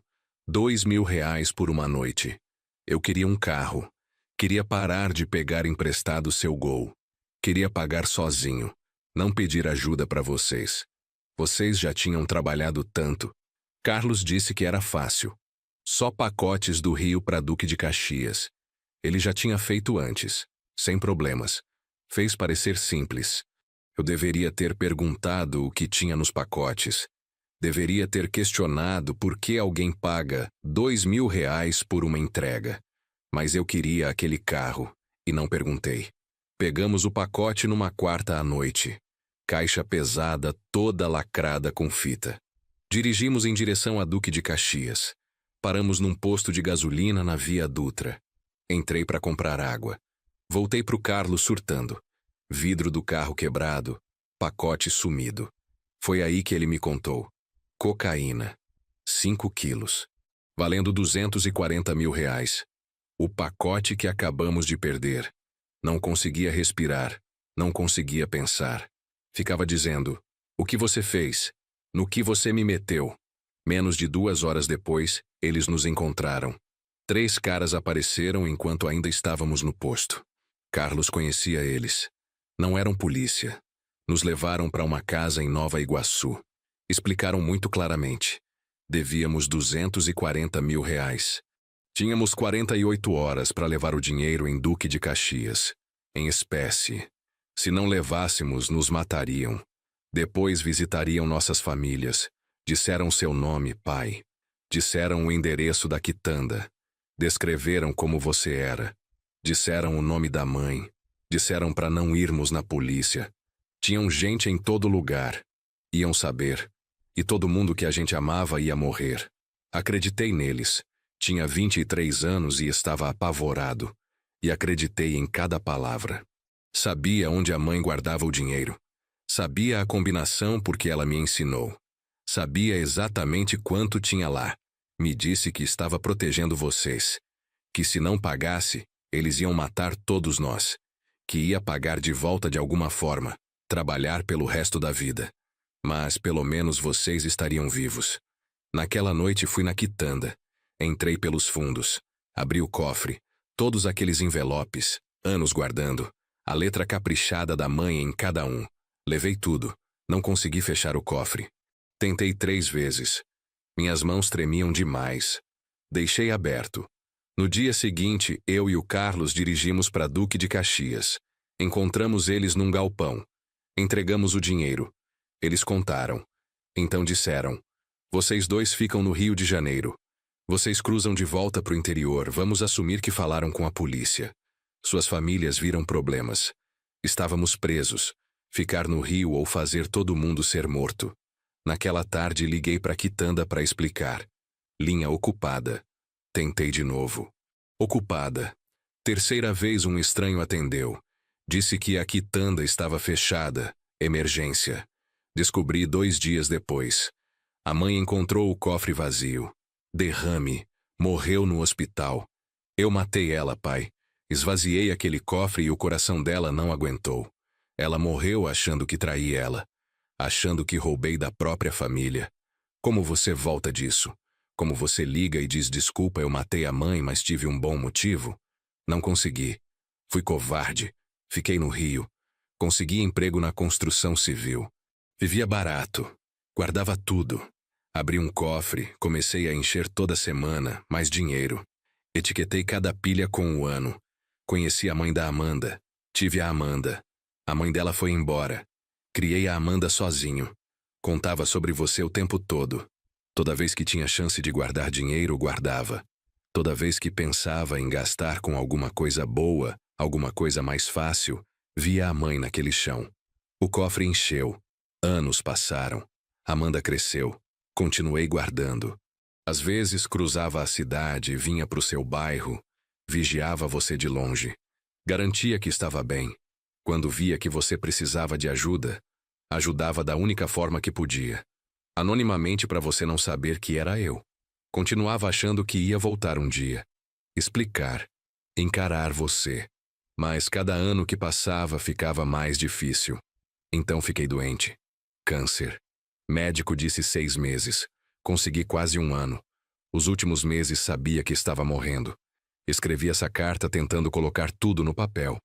R$ 2.000 por uma noite. Eu queria um carro. Queria parar de pegar emprestado seu Gol. Queria pagar sozinho. Não pedir ajuda para vocês. Vocês já tinham trabalhado tanto. Carlos disse que era fácil. Só pacotes do Rio para Duque de Caxias. Ele já tinha feito antes. Sem problemas. Fez parecer simples. Eu deveria ter perguntado o que tinha nos pacotes. Deveria ter questionado por que alguém paga R$ 2.000 por uma entrega. Mas eu queria aquele carro, e não perguntei. Pegamos o pacote numa quarta à noite. Caixa pesada, toda lacrada com fita. Dirigimos em direção a Duque de Caxias. Paramos num posto de gasolina na Via Dutra. Entrei para comprar água. Voltei pro Carlos surtando. Vidro do carro quebrado, pacote sumido. Foi aí que ele me contou. Cocaína. 5 quilos. Valendo 240 mil reais. O pacote que acabamos de perder. Não conseguia respirar. Não conseguia pensar. Ficava dizendo, o que você fez? No que você me meteu? Menos de 2 horas depois, eles nos encontraram. 3 caras apareceram enquanto ainda estávamos no posto. Carlos conhecia eles. Não eram polícia. Nos levaram para uma casa em Nova Iguaçu. Explicaram muito claramente. Devíamos 240 mil reais. Tínhamos 48 horas para levar o dinheiro em Duque de Caxias, em espécie. Se não levássemos, nos matariam. Depois visitariam nossas famílias. Disseram seu nome, pai. Disseram o endereço da quitanda. Descreveram como você era. Disseram o nome da mãe. Disseram para não irmos na polícia. Tinham gente em todo lugar. Iam saber. E todo mundo que a gente amava ia morrer. Acreditei neles. Tinha 23 anos e estava apavorado. E acreditei em cada palavra. Sabia onde a mãe guardava o dinheiro. Sabia a combinação porque ela me ensinou. Sabia exatamente quanto tinha lá. Me disse que estava protegendo vocês. Que se não pagasse, eles iam matar todos nós. Que ia pagar de volta de alguma forma. Trabalhar pelo resto da vida. Mas pelo menos vocês estariam vivos. Naquela noite fui na quitanda. Entrei pelos fundos. Abri o cofre. Todos aqueles envelopes, anos guardando. A letra caprichada da mãe em cada um. Levei tudo. Não consegui fechar o cofre. Tentei 3 vezes. Minhas mãos tremiam demais. Deixei aberto. No dia seguinte, eu e o Carlos dirigimos para Duque de Caxias. Encontramos eles num galpão. Entregamos o dinheiro. Eles contaram. Então disseram, vocês 2 ficam no Rio de Janeiro. Vocês cruzam de volta para o interior, vamos assumir que falaram com a polícia. Suas famílias viram problemas. Estávamos presos. Ficar no Rio ou fazer todo mundo ser morto. Naquela tarde liguei para a quitanda para explicar. Linha ocupada. Tentei de novo. Ocupada. Terceira vez um estranho atendeu. Disse que a quitanda estava fechada. Emergência. Descobri 2 dias depois. A mãe encontrou o cofre vazio. Derrame. Morreu no hospital. Eu matei ela, pai. Esvaziei aquele cofre e o coração dela não aguentou. Ela morreu achando que traí ela. Achando que roubei da própria família. Como você volta disso? Como você liga e diz desculpa, eu matei a mãe, mas tive um bom motivo? Não consegui. Fui covarde. Fiquei no Rio. Consegui emprego na construção civil. Vivia barato. Guardava tudo. Abri um cofre, comecei a encher toda semana, mais dinheiro. Etiquetei cada pilha com o ano. Conheci a mãe da Amanda. Tive a Amanda. A mãe dela foi embora. Criei a Amanda sozinho. Contava sobre você o tempo todo. Toda vez que tinha chance de guardar dinheiro, guardava. Toda vez que pensava em gastar com alguma coisa boa, alguma coisa mais fácil, via a mãe naquele chão. O cofre encheu. Anos passaram. Amanda cresceu. Continuei guardando. Às vezes cruzava a cidade, vinha para o seu bairro, vigiava você de longe. Garantia que estava bem. Quando via que você precisava de ajuda, ajudava da única forma que podia. Anonimamente para você não saber que era eu. Continuava achando que ia voltar um dia. Explicar. Encarar você. Mas cada ano que passava ficava mais difícil. Então fiquei doente. Câncer. Médico disse 6 meses. Consegui quase 1 ano. Os últimos meses sabia que estava morrendo. Escrevi essa carta tentando colocar tudo no papel.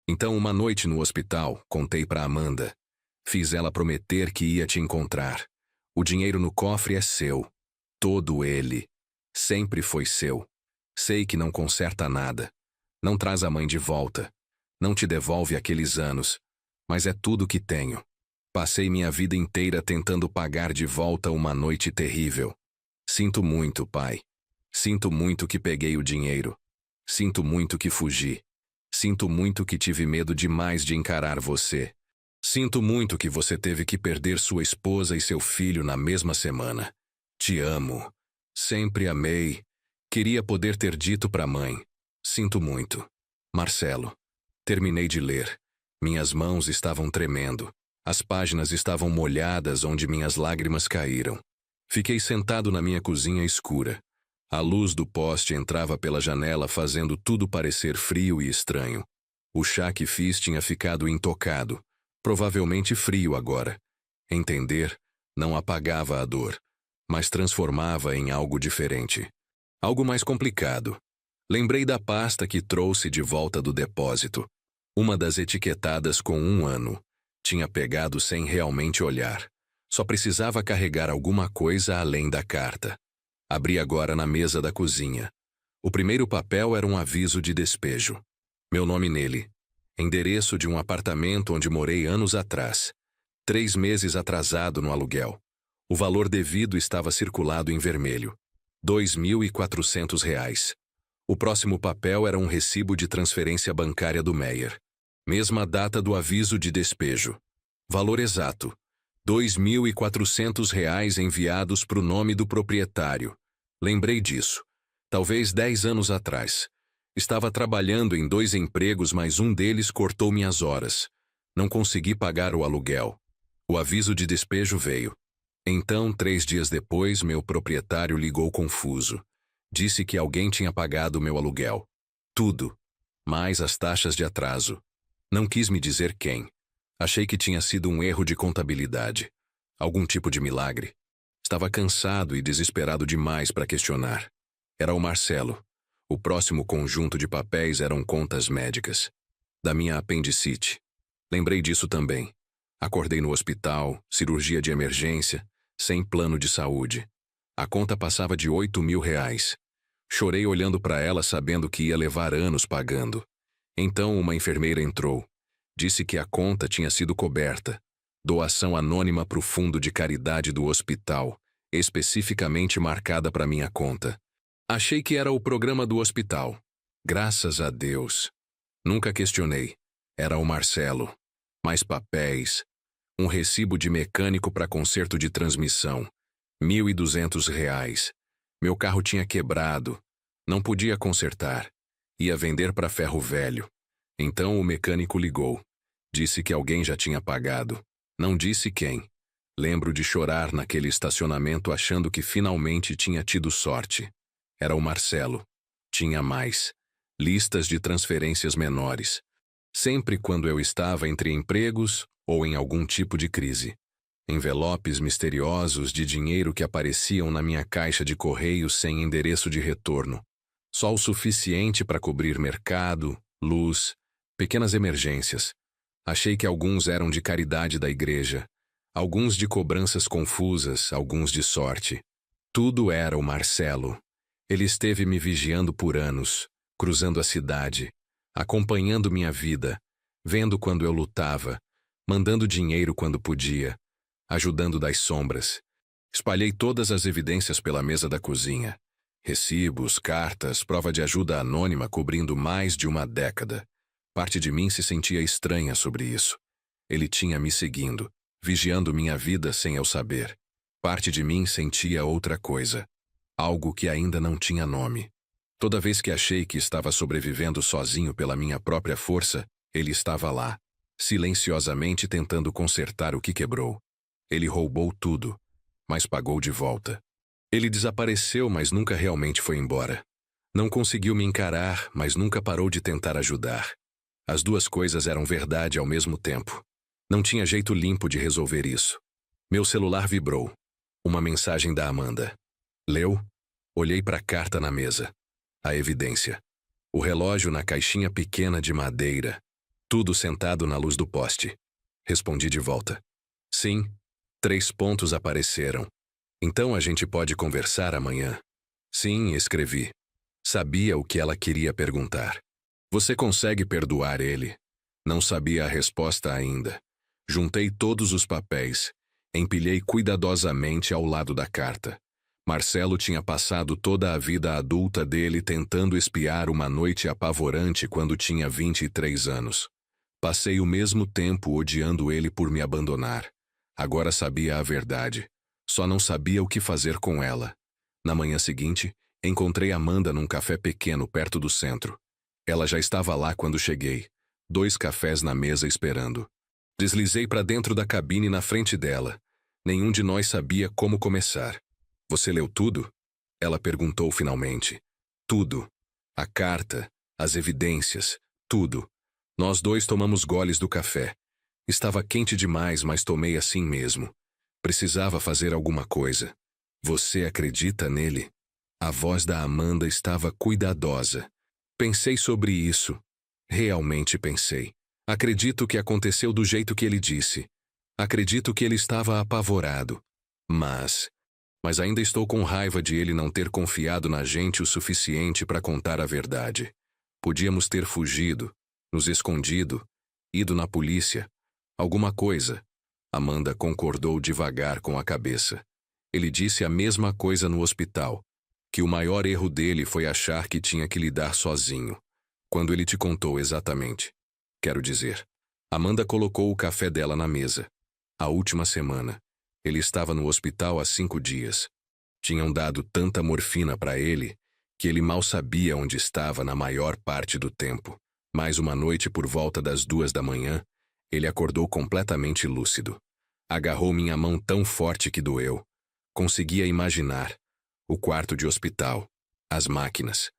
Então, uma noite no hospital, contei para Amanda. Fiz ela prometer que ia te encontrar. O dinheiro no cofre é seu. Todo ele. Sempre foi seu. Sei que não conserta nada. Não traz a mãe de volta. Não te devolve aqueles anos. Mas é tudo que tenho. Passei minha vida inteira tentando pagar de volta uma noite terrível. Sinto muito, pai. Sinto muito que peguei o dinheiro. Sinto muito que fugi. Sinto muito que tive medo demais de encarar você. Sinto muito que você teve que perder sua esposa e seu filho na mesma semana. Te amo. Sempre amei. Queria poder ter dito para a mãe. Sinto muito. Marcelo. Terminei de ler. Minhas mãos estavam tremendo. As páginas estavam molhadas onde minhas lágrimas caíram. Fiquei sentado na minha cozinha escura. A luz do poste entrava pela janela fazendo tudo parecer frio e estranho. O chá que fiz tinha ficado intocado, provavelmente frio agora. Entender não apagava a dor, mas transformava em algo diferente. Algo mais complicado. Lembrei da pasta que trouxe de volta do depósito. Uma das etiquetadas com 1 ano. Tinha pegado sem realmente olhar. Só precisava carregar alguma coisa além da carta. Abri agora na mesa da cozinha. O primeiro papel era um aviso de despejo. Meu nome nele. Endereço de um apartamento onde morei anos atrás. 3 meses atrasado no aluguel. O valor devido estava circulado em vermelho. R$ 2.400. O próximo papel era um recibo de transferência bancária do Meyer. Mesma data do aviso de despejo. Valor exato. R$ 2.400 enviados para o nome do proprietário. Lembrei disso. Talvez 10 anos atrás. Estava trabalhando em 2 empregos, mas um deles cortou minhas horas. Não consegui pagar o aluguel. O aviso de despejo veio. Então, 3 dias depois, meu proprietário ligou confuso. Disse que alguém tinha pagado meu aluguel. Tudo. Mais as taxas de atraso. Não quis me dizer quem. Achei que tinha sido um erro de contabilidade. Algum tipo de milagre. Estava cansado e desesperado demais para questionar. Era o Marcelo. O próximo conjunto de papéis eram contas médicas. Da minha apendicite. Lembrei disso também. Acordei no hospital, cirurgia de emergência, sem plano de saúde. A conta passava de R$ 8.000. Chorei olhando para ela sabendo que ia levar anos pagando. Então uma enfermeira entrou. Disse que a conta tinha sido coberta. Doação anônima para o fundo de caridade do hospital, especificamente marcada para minha conta. Achei que era o programa do hospital. Graças a Deus. Nunca questionei. Era o Marcelo. Mais papéis. Um recibo de mecânico para conserto de transmissão. R$ 1.200. Meu carro tinha quebrado. Não podia consertar. Ia vender para ferro velho. Então o mecânico ligou. Disse que alguém já tinha pagado. Não disse quem. Lembro de chorar naquele estacionamento achando que finalmente tinha tido sorte. Era o Marcelo. Tinha mais. Listas de transferências menores. Sempre quando eu estava entre empregos ou em algum tipo de crise. Envelopes misteriosos de dinheiro que apareciam na minha caixa de correio sem endereço de retorno. Só o suficiente para cobrir mercado, luz, pequenas emergências. Achei que alguns eram de caridade da igreja, alguns de cobranças confusas, alguns de sorte. Tudo era o Marcelo. Ele esteve me vigiando por anos, cruzando a cidade, acompanhando minha vida, vendo quando eu lutava, mandando dinheiro quando podia, ajudando das sombras. Espalhei todas as evidências pela mesa da cozinha. Recibos, cartas, prova de ajuda anônima cobrindo mais de uma década. Parte de mim se sentia estranha sobre isso. Ele tinha me seguindo, vigiando minha vida sem eu saber. Parte de mim sentia outra coisa. Algo que ainda não tinha nome. Toda vez que achei que estava sobrevivendo sozinho pela minha própria força, ele estava lá, silenciosamente tentando consertar o que quebrou. Ele roubou tudo, mas pagou de volta. Ele desapareceu, mas nunca realmente foi embora. Não conseguiu me encarar, mas nunca parou de tentar ajudar. As duas coisas eram verdade ao mesmo tempo. Não tinha jeito limpo de resolver isso. Meu celular vibrou. Uma mensagem da Amanda. Leu? Olhei para a carta na mesa. A evidência. O relógio na caixinha pequena de madeira. Tudo sentado na luz do poste. Respondi de volta. Sim. 3 pontos apareceram. Então a gente pode conversar amanhã. Sim, escrevi. Sabia o que ela queria perguntar. Você consegue perdoar ele? Não sabia a resposta ainda. Juntei todos os papéis. Empilhei cuidadosamente ao lado da carta. Marcelo tinha passado toda a vida adulta dele tentando espiar uma noite apavorante quando tinha 23 anos. Passei o mesmo tempo odiando ele por me abandonar. Agora sabia a verdade. Só não sabia o que fazer com ela. Na manhã seguinte, encontrei Amanda num café pequeno perto do centro. Ela já estava lá quando cheguei. 2 cafés na mesa esperando. Deslizei para dentro da cabine na frente dela. Nenhum de nós sabia como começar. Você leu tudo? Ela perguntou finalmente. Tudo. A carta, as evidências, tudo. Nós dois tomamos goles do café. Estava quente demais, mas tomei assim mesmo. Precisava fazer alguma coisa. Você acredita nele? A voz da Amanda estava cuidadosa. Pensei sobre isso. Realmente pensei. Acredito que aconteceu do jeito que ele disse. Acredito que ele estava apavorado. Mas ainda estou com raiva de ele não ter confiado na gente o suficiente para contar a verdade. Podíamos ter fugido, nos escondido, ido na polícia. Alguma coisa. Amanda concordou devagar com a cabeça. Ele disse a mesma coisa no hospital, que o maior erro dele foi achar que tinha que lidar sozinho. Quando ele te contou exatamente. Quero dizer, Amanda colocou o café dela na mesa. A última semana. Ele estava no hospital há 5 dias. Tinham dado tanta morfina para ele que ele mal sabia onde estava na maior parte do tempo. Mas uma noite por volta das 2 da manhã, ele acordou completamente lúcido. Agarrou minha mão tão forte que doeu. Conseguia imaginar. O quarto de hospital. As máquinas.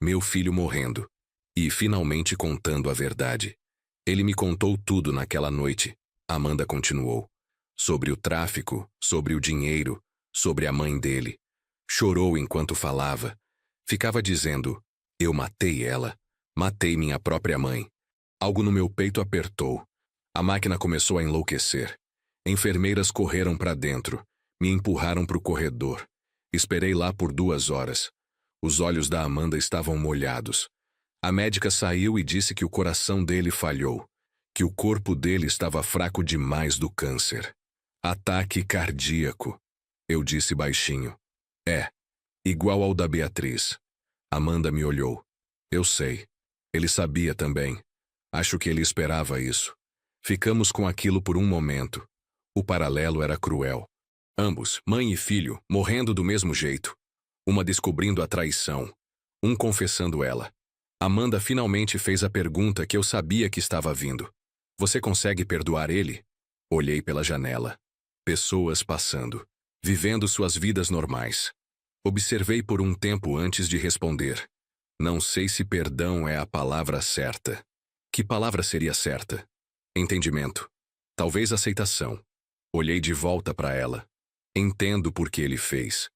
Meu filho morrendo. E finalmente contando a verdade. Ele me contou tudo naquela noite. Amanda continuou. Sobre o tráfico, sobre o dinheiro, sobre a mãe dele. Chorou enquanto falava. Ficava dizendo, eu matei ela. Matei minha própria mãe. Algo no meu peito apertou. A máquina começou a enlouquecer. Enfermeiras correram para dentro. Me empurraram para o corredor. Esperei lá por 2 horas. Os olhos da Amanda estavam molhados. A médica saiu e disse que o coração dele falhou. Que o corpo dele estava fraco demais do câncer. Ataque cardíaco. Eu disse baixinho. É. Igual ao da Beatriz. Amanda me olhou. Eu sei. Ele sabia também. Acho que ele esperava isso. Ficamos com aquilo por um momento. O paralelo era cruel. Ambos, mãe e filho, morrendo do mesmo jeito. Uma descobrindo a traição. Um confessando ela. Amanda finalmente fez a pergunta que eu sabia que estava vindo. Você consegue perdoar ele? Olhei pela janela. Pessoas passando. Vivendo suas vidas normais. Observei por um tempo antes de responder. Não sei se perdão é a palavra certa. Que palavra seria certa? Entendimento. Talvez aceitação. Olhei de volta para ela. Entendo por que ele fez.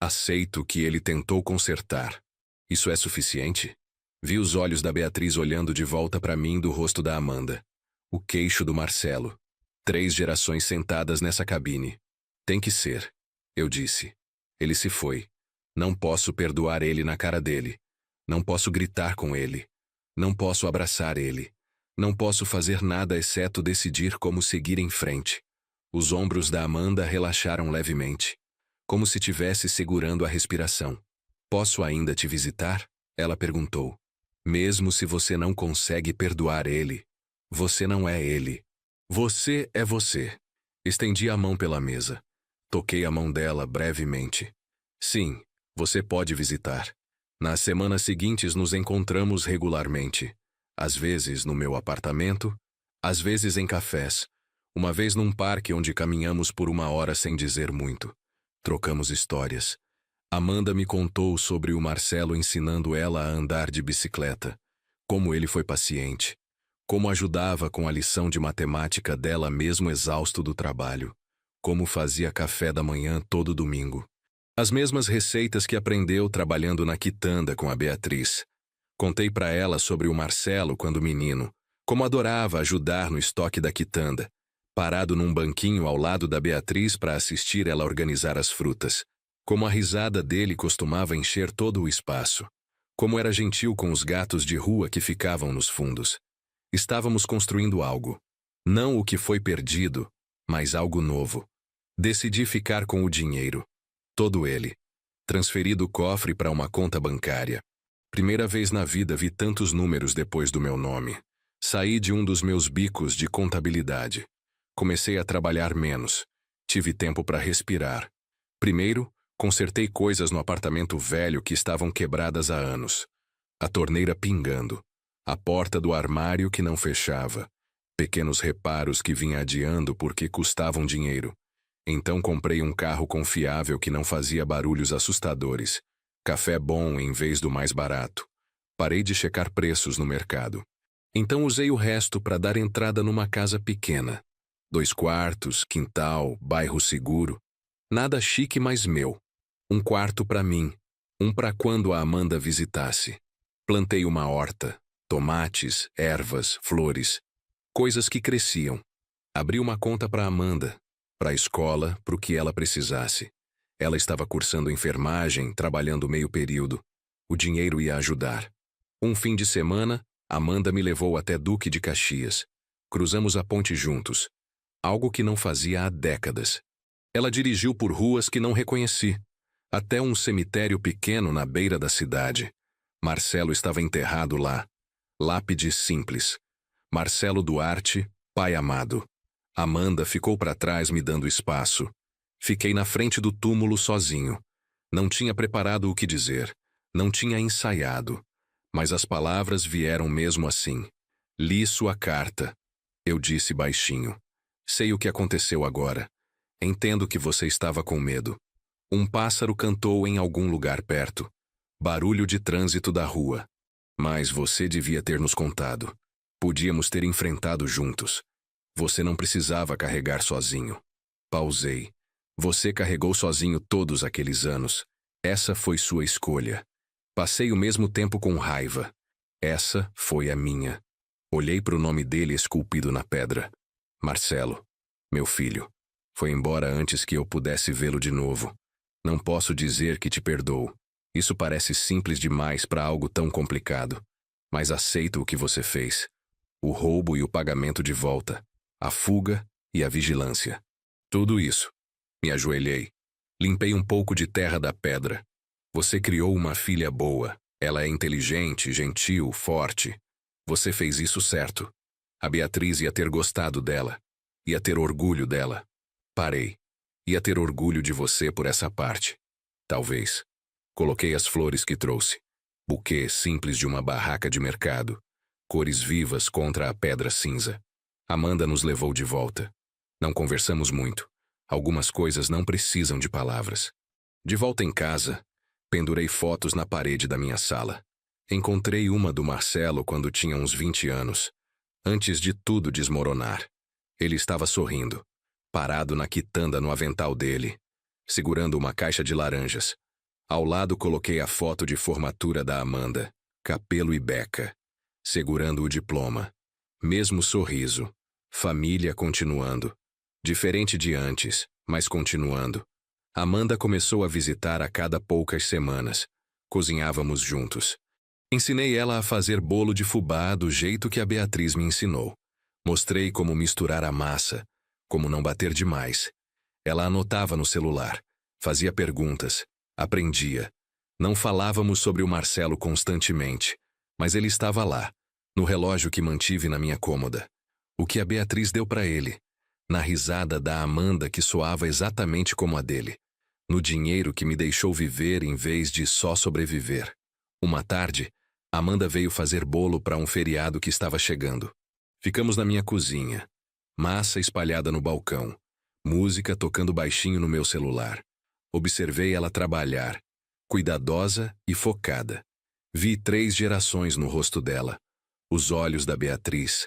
Aceito que ele tentou consertar. Isso é suficiente? Vi os olhos da Beatriz olhando de volta para mim do rosto da Amanda. O queixo do Marcelo. 3 gerações sentadas nessa cabine. Tem que ser. Eu disse. Ele se foi. Não posso perdoar ele na cara dele. Não posso gritar com ele. Não posso abraçar ele. Não posso fazer nada exceto decidir como seguir em frente. Os ombros da Amanda relaxaram levemente. Como se tivesse segurando a respiração. Posso ainda te visitar? Ela perguntou. Mesmo se você não consegue perdoar ele. Você não é ele. Você é você. Estendi a mão pela mesa. Toquei a mão dela brevemente. Sim, você pode visitar. Nas semanas seguintes nos encontramos regularmente. Às vezes no meu apartamento, às vezes em cafés. Uma vez num parque onde caminhamos por 1 hora sem dizer muito. Trocamos histórias. Amanda me contou sobre o Marcelo ensinando ela a andar de bicicleta. Como ele foi paciente. Como ajudava com a lição de matemática dela mesmo exausto do trabalho. Como fazia café da manhã todo domingo. As mesmas receitas que aprendeu trabalhando na quitanda com a Beatriz. Contei para ela sobre o Marcelo quando menino. Como adorava ajudar no estoque da quitanda. Parado num banquinho ao lado da Beatriz para assistir ela organizar as frutas. Como a risada dele costumava encher todo o espaço. Como era gentil com os gatos de rua que ficavam nos fundos. Estávamos construindo algo. Não o que foi perdido, mas algo novo. Decidi ficar com o dinheiro. Todo ele. Transferi do cofre para uma conta bancária. Primeira vez na vida vi tantos números depois do meu nome. Saí de um dos meus bicos de contabilidade. Comecei a trabalhar menos. Tive tempo para respirar. Primeiro, consertei coisas no apartamento velho que estavam quebradas há anos. A torneira pingando. A porta do armário que não fechava. Pequenos reparos que vinha adiando porque custavam dinheiro. Então comprei um carro confiável que não fazia barulhos assustadores. Café bom em vez do mais barato. Parei de checar preços no mercado. Então usei o resto para dar entrada numa casa pequena. 2 quartos, quintal, bairro seguro. Nada chique, mas meu. Um quarto para mim. Um para quando a Amanda visitasse. Plantei uma horta. Tomates, ervas, flores. Coisas que cresciam. Abri uma conta para Amanda. Para a escola, para o que ela precisasse. Ela estava cursando enfermagem, trabalhando meio período. O dinheiro ia ajudar. Um fim de semana, Amanda me levou até Duque de Caxias. Cruzamos a ponte juntos. Algo que não fazia há décadas. Ela dirigiu por ruas que não reconheci. Até um cemitério pequeno na beira da cidade. Marcelo estava enterrado lá. Lápide simples. Marcelo Duarte, pai amado. Amanda ficou para trás me dando espaço. Fiquei na frente do túmulo sozinho. Não tinha preparado o que dizer. Não tinha ensaiado. Mas as palavras vieram mesmo assim. Li sua carta. Eu disse baixinho. Sei o que aconteceu agora. Entendo que você estava com medo. Um pássaro cantou em algum lugar perto. Barulho de trânsito da rua. Mas você devia ter nos contado. Podíamos ter enfrentado juntos. Você não precisava carregar sozinho. Pausei. Você carregou sozinho todos aqueles anos. Essa foi sua escolha. Passei o mesmo tempo com raiva. Essa foi a minha. Olhei para o nome dele esculpido na pedra. Marcelo. Meu filho. Foi embora antes que eu pudesse vê-lo de novo. Não posso dizer que te perdoo. Isso parece simples demais para algo tão complicado. Mas aceito o que você fez. O roubo e o pagamento de volta. A fuga e a vigilância. Tudo isso. Me ajoelhei. Limpei um pouco de terra da pedra. Você criou uma filha boa. Ela é inteligente, gentil, forte. Você fez isso certo. A Beatriz ia ter gostado dela. Ia ter orgulho dela. Parei. Ia ter orgulho de você por essa parte. Talvez. Coloquei as flores que trouxe. Buquê simples de uma barraca de mercado. Cores vivas contra a pedra cinza. Amanda nos levou de volta. Não conversamos muito. Algumas coisas não precisam de palavras. De volta em casa, pendurei fotos na parede da minha sala. Encontrei uma do Marcelo quando tinha uns 20 anos. Antes de tudo desmoronar. Ele estava sorrindo. Parado na quitanda no avental dele. Segurando uma caixa de laranjas. Ao lado coloquei a foto de formatura da Amanda. Capelo e beca. Segurando o diploma. Mesmo sorriso. Família continuando. Diferente de antes, mas continuando. Amanda começou a visitar a cada poucas semanas. Cozinhávamos juntos. Ensinei ela a fazer bolo de fubá do jeito que a Beatriz me ensinou. Mostrei como misturar a massa, como não bater demais. Ela anotava no celular, fazia perguntas, aprendia. Não falávamos sobre o Marcelo constantemente, mas ele estava lá, no relógio que mantive na minha cômoda. O que a Beatriz deu para ele, na risada da Amanda que soava exatamente como a dele, no dinheiro que me deixou viver em vez de só sobreviver. Uma tarde, Amanda veio fazer bolo para um feriado que estava chegando. Ficamos na minha cozinha, massa espalhada no balcão, música tocando baixinho no meu celular. Observei ela trabalhar, cuidadosa e focada. Vi 3 gerações no rosto dela, os olhos da Beatriz,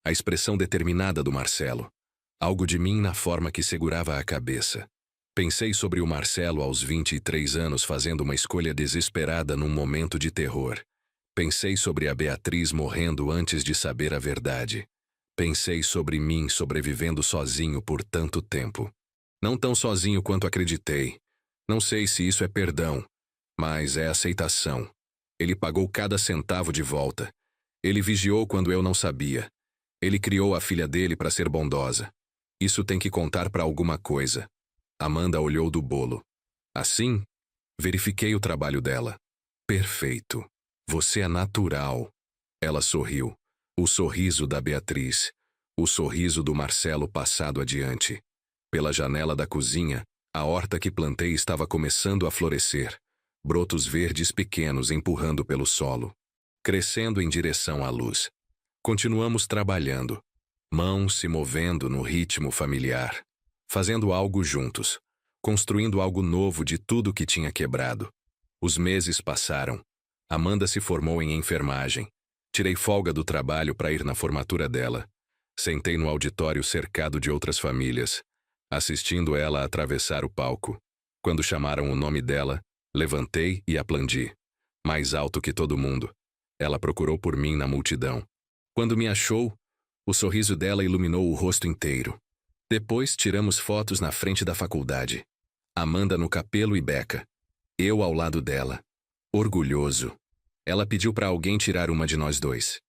a expressão determinada do Marcelo, algo de mim na forma que segurava a cabeça. Pensei sobre o Marcelo aos 23 anos fazendo uma escolha desesperada num momento de terror. Pensei sobre a Beatriz morrendo antes de saber a verdade. Pensei sobre mim sobrevivendo sozinho por tanto tempo. Não tão sozinho quanto acreditei. Não sei se isso é perdão, mas é aceitação. Ele pagou cada centavo de volta. Ele vigiou quando eu não sabia. Ele criou a filha dele para ser bondosa. Isso tem que contar para alguma coisa. Amanda olhou do bolo. Assim, verifiquei o trabalho dela. Perfeito. Você é natural. Ela sorriu. O sorriso da Beatriz. O sorriso do Marcelo passado adiante. Pela janela da cozinha, a horta que plantei estava começando a florescer. Brotos verdes pequenos empurrando pelo solo. Crescendo em direção à luz. Continuamos trabalhando. Mãos se movendo no ritmo familiar. fazendo algo juntos, construindo algo novo de tudo que tinha quebrado. Os meses passaram. Amanda se formou em enfermagem. Tirei folga do trabalho para ir na formatura dela. Sentei no auditório cercado de outras famílias, assistindo ela atravessar o palco. Quando chamaram o nome dela, levantei e aplaudi. Mais alto que todo mundo. Ela procurou por mim na multidão. Quando me achou, o sorriso dela iluminou o rosto inteiro. Depois tiramos fotos na frente da faculdade. Amanda no capelo e beca. Eu ao lado dela. Orgulhoso. Ela pediu para alguém tirar uma de nós dois.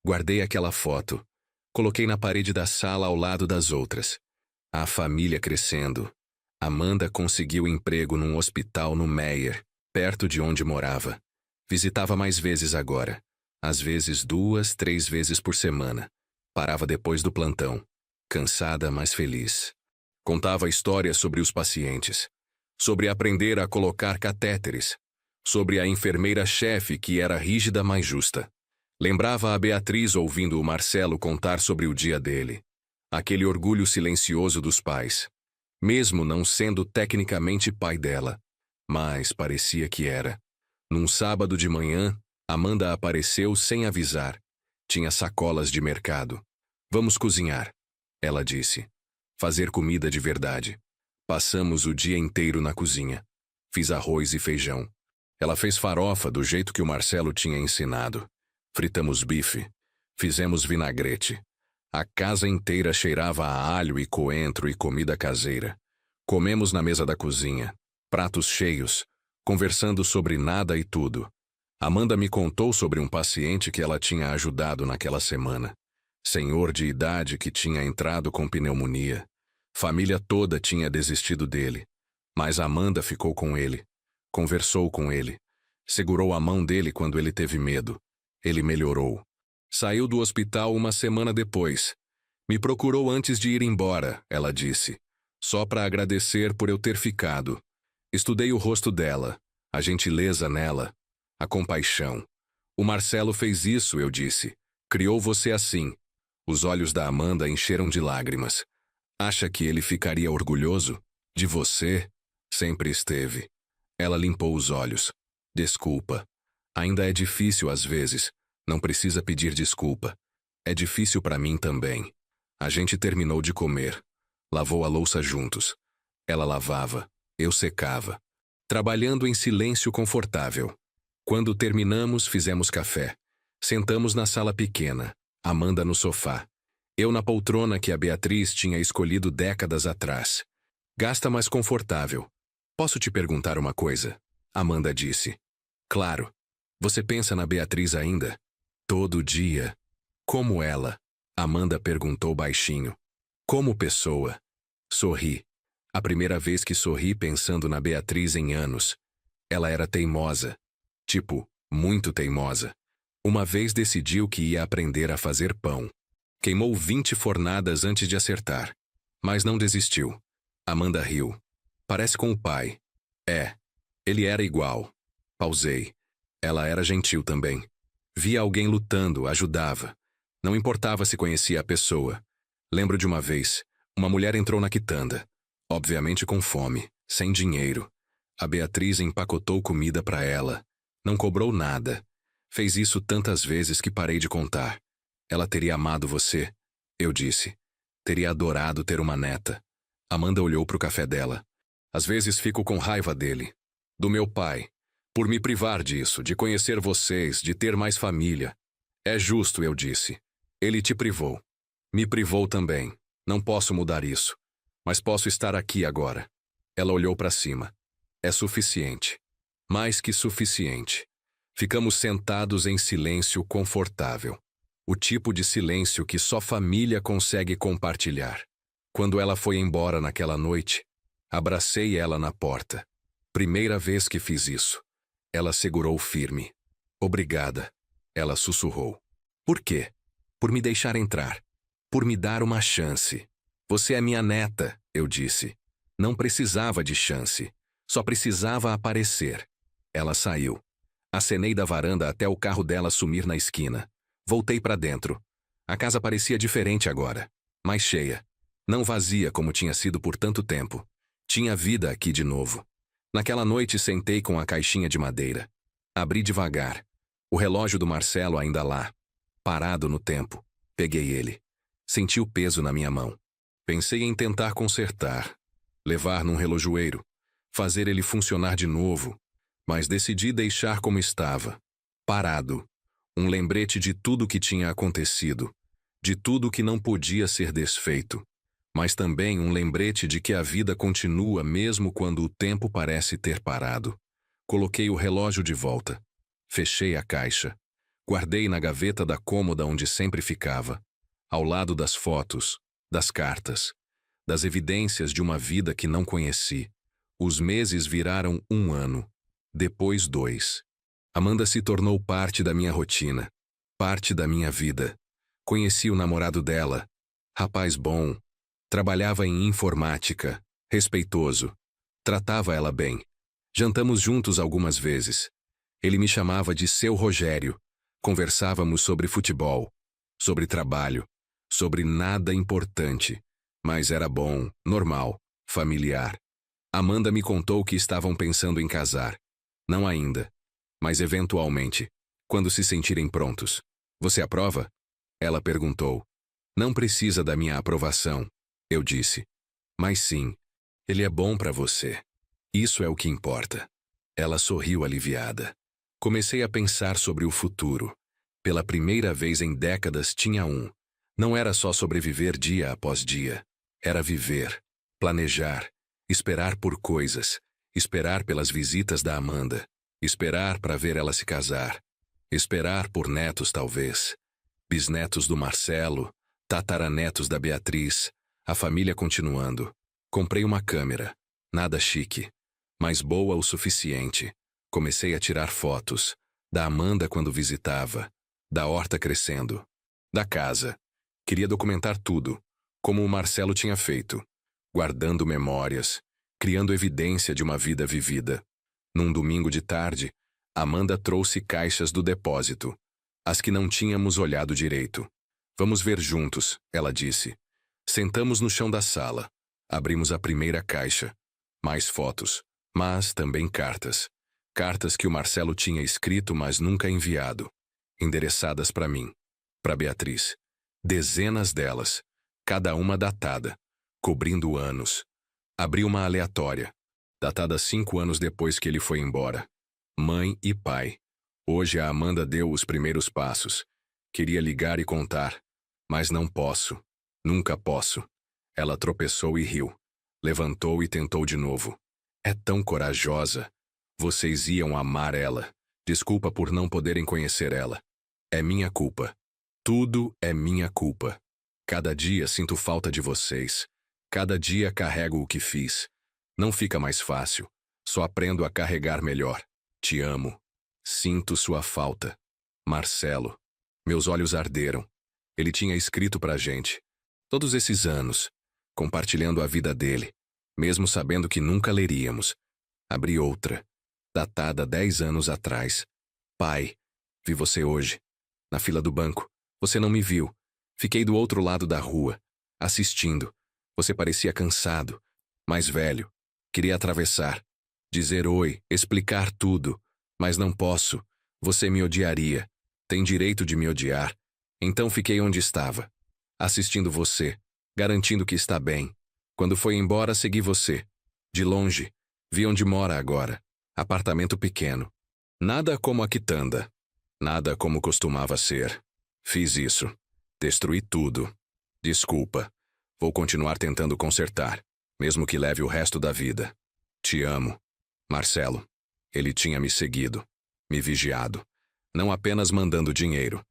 Guardei aquela foto. Coloquei na parede da sala ao lado das outras. A família crescendo. Amanda conseguiu emprego num hospital no Meier, perto de onde morava. Visitava mais vezes agora. Às vezes 2, 3 vezes por semana. Parava depois do plantão. Cansada, mas feliz. Contava histórias sobre os pacientes. Sobre aprender a colocar catéteres. Sobre a enfermeira-chefe que era rígida, mas justa. Lembrava a Beatriz ouvindo o Marcelo contar sobre o dia dele. Aquele orgulho silencioso dos pais. Mesmo não sendo tecnicamente pai dela. Mas parecia que era. Num sábado de manhã, Amanda apareceu sem avisar. Tinha sacolas de mercado. Vamos cozinhar, ela disse. Fazer comida de verdade. Passamos o dia inteiro na cozinha. Fiz arroz e feijão. Ela fez farofa do jeito que o Marcelo tinha ensinado. Fritamos bife. Fizemos vinagrete. A casa inteira cheirava a alho e coentro e comida caseira. Comemos na mesa da cozinha, pratos cheios, conversando sobre nada e tudo. Amanda me contou sobre um paciente que ela tinha ajudado naquela semana. Senhor de idade que tinha entrado com pneumonia. Família toda tinha desistido dele. Mas Amanda ficou com ele. Conversou com ele. Segurou a mão dele quando ele teve medo. Ele melhorou. Saiu do hospital uma semana depois. Me procurou antes de ir embora, ela disse. Só para agradecer por eu ter ficado. Estudei o rosto dela, a gentileza nela, a compaixão. O Marcelo fez isso, eu disse. Criou você assim. Os olhos da Amanda encheram de lágrimas. Acha que ele ficaria orgulhoso? De você? Sempre esteve. Ela limpou os olhos. Desculpa. Ainda é difícil às vezes. Não precisa pedir desculpa. É difícil para mim também. A gente terminou de comer. Lavou a louça juntos. Ela lavava, eu secava. Trabalhando em silêncio confortável. Quando terminamos, fizemos café. Sentamos na sala pequena, Amanda no sofá. Eu na poltrona que a Beatriz tinha escolhido décadas atrás. Gasta mais confortável. Posso te perguntar uma coisa? Amanda disse. Claro. Você pensa na Beatriz ainda? Todo dia. Como ela? Amanda perguntou baixinho. Como pessoa? Sorri. A primeira vez que sorri pensando na Beatriz em anos. Ela era teimosa. Tipo, muito teimosa. Uma vez decidiu que ia aprender a fazer pão. Queimou 20 fornadas antes de acertar. Mas não desistiu. Amanda riu. Parece com o pai. É. Ele era igual. Pausei. Ela era gentil também. Via alguém lutando, ajudava. Não importava se conhecia a pessoa. Lembro de uma vez, uma mulher entrou na quitanda. Obviamente com fome, sem dinheiro. A Beatriz empacotou comida para ela. Não cobrou nada. Fez isso tantas vezes que parei de contar. Ela teria amado você, eu disse. Teria adorado ter uma neta. Amanda olhou para o café dela. Às vezes fico com raiva dele. Do meu pai. Por me privar disso, de conhecer vocês, de ter mais família. É justo, eu disse. Ele te privou. Me privou também. Não posso mudar isso. Mas posso estar aqui agora. Ela olhou para cima. É suficiente. Mais que suficiente. Ficamos sentados em silêncio confortável. O tipo de silêncio que só família consegue compartilhar. Quando ela foi embora naquela noite, abracei ela na porta. Primeira vez que fiz isso. Ela segurou firme. Obrigada, ela sussurrou. Por quê? Por me deixar entrar. Por me dar uma chance. Você é minha neta, eu disse. Não precisava de chance. Só precisava aparecer. Ela saiu. Acenei da varanda até o carro dela sumir na esquina. Voltei para dentro. A casa parecia diferente agora. Mais cheia. Não vazia como tinha sido por tanto tempo. Tinha vida aqui de novo. Naquela noite sentei com a caixinha de madeira. Abri devagar. O relógio do Marcelo ainda lá. Parado no tempo. Peguei ele. Senti o peso na minha mão. Pensei em tentar consertar. Levar num relojoeiro. Fazer ele funcionar de novo. Mas decidi deixar como estava. Parado. Um lembrete de tudo que tinha acontecido. De tudo que não podia ser desfeito. Mas também um lembrete de que a vida continua mesmo quando o tempo parece ter parado. Coloquei o relógio de volta. Fechei a caixa. Guardei na gaveta da cômoda onde sempre ficava. Ao lado das fotos, das cartas, das evidências de uma vida que não conheci. Os meses viraram 1 ano. Depois 2. Amanda se tornou parte da minha rotina. Parte da minha vida. Conheci o namorado dela. Rapaz bom. Trabalhava em informática. Respeitoso. Tratava ela bem. Jantamos juntos algumas vezes. Ele me chamava de seu Rogério. Conversávamos sobre futebol. Sobre trabalho. Sobre nada importante. Mas era bom, normal, familiar. Amanda me contou que estavam pensando em casar. Não ainda. Mas eventualmente. Quando se sentirem prontos. Você aprova? Ela perguntou. Não precisa da minha aprovação. Eu disse. Mas sim. Ele é bom para você. Isso é o que importa. Ela sorriu aliviada. Comecei a pensar sobre o futuro. Pela primeira vez em décadas tinha um. Não era só sobreviver dia após dia. Era viver, planejar, esperar por coisas, esperar pelas visitas da Amanda, esperar para ver ela se casar, esperar por netos talvez, bisnetos do Marcelo, tataranetos da Beatriz, a família continuando. Comprei uma câmera, nada chique, mas boa o suficiente. Comecei a tirar fotos, da Amanda quando visitava, da horta crescendo, da casa. Queria documentar tudo, como o Marcelo tinha feito, guardando memórias, criando evidência de uma vida vivida. Num domingo de tarde, Amanda trouxe caixas do depósito, as que não tínhamos olhado direito. Vamos ver juntos, ela disse. Sentamos no chão da sala. Abrimos a primeira caixa. Mais fotos, mas também cartas. Cartas que o Marcelo tinha escrito, mas nunca enviado. Endereçadas para mim, para Beatriz. Dezenas delas, cada uma datada, cobrindo anos. Abri uma aleatória, datada 5 anos depois que ele foi embora. Mãe e pai. Hoje a Amanda deu os primeiros passos. Queria ligar e contar, mas não posso. Nunca posso. Ela tropeçou e riu. Levantou e tentou de novo. É tão corajosa. Vocês iam amar ela. Desculpa por não poderem conhecer ela. É minha culpa. Tudo é minha culpa. Cada dia sinto falta de vocês. Cada dia carrego o que fiz. Não fica mais fácil. Só aprendo a carregar melhor. Te amo. Sinto sua falta. Marcelo. Meus olhos arderam. Ele tinha escrito pra gente. Todos esses anos. Compartilhando a vida dele. Mesmo sabendo que nunca leríamos. Abri outra. Datada 10 anos atrás. Pai. Vi você hoje. Na fila do banco. Você não me viu. Fiquei do outro lado da rua, assistindo. Você parecia cansado, mais velho. Queria atravessar, dizer oi, explicar tudo. Mas não posso. Você me odiaria. Tem direito de me odiar. Então fiquei onde estava, assistindo você, garantindo que está bem. Quando foi embora, segui você. De longe. Vi onde mora agora. Apartamento pequeno. Nada como a quitanda. Nada como costumava ser. Fiz isso. Destruí tudo. Desculpa. Vou continuar tentando consertar, mesmo que leve o resto da vida. Te amo. Marcelo. Ele tinha me seguido, me vigiado. Não apenas mandando dinheiro,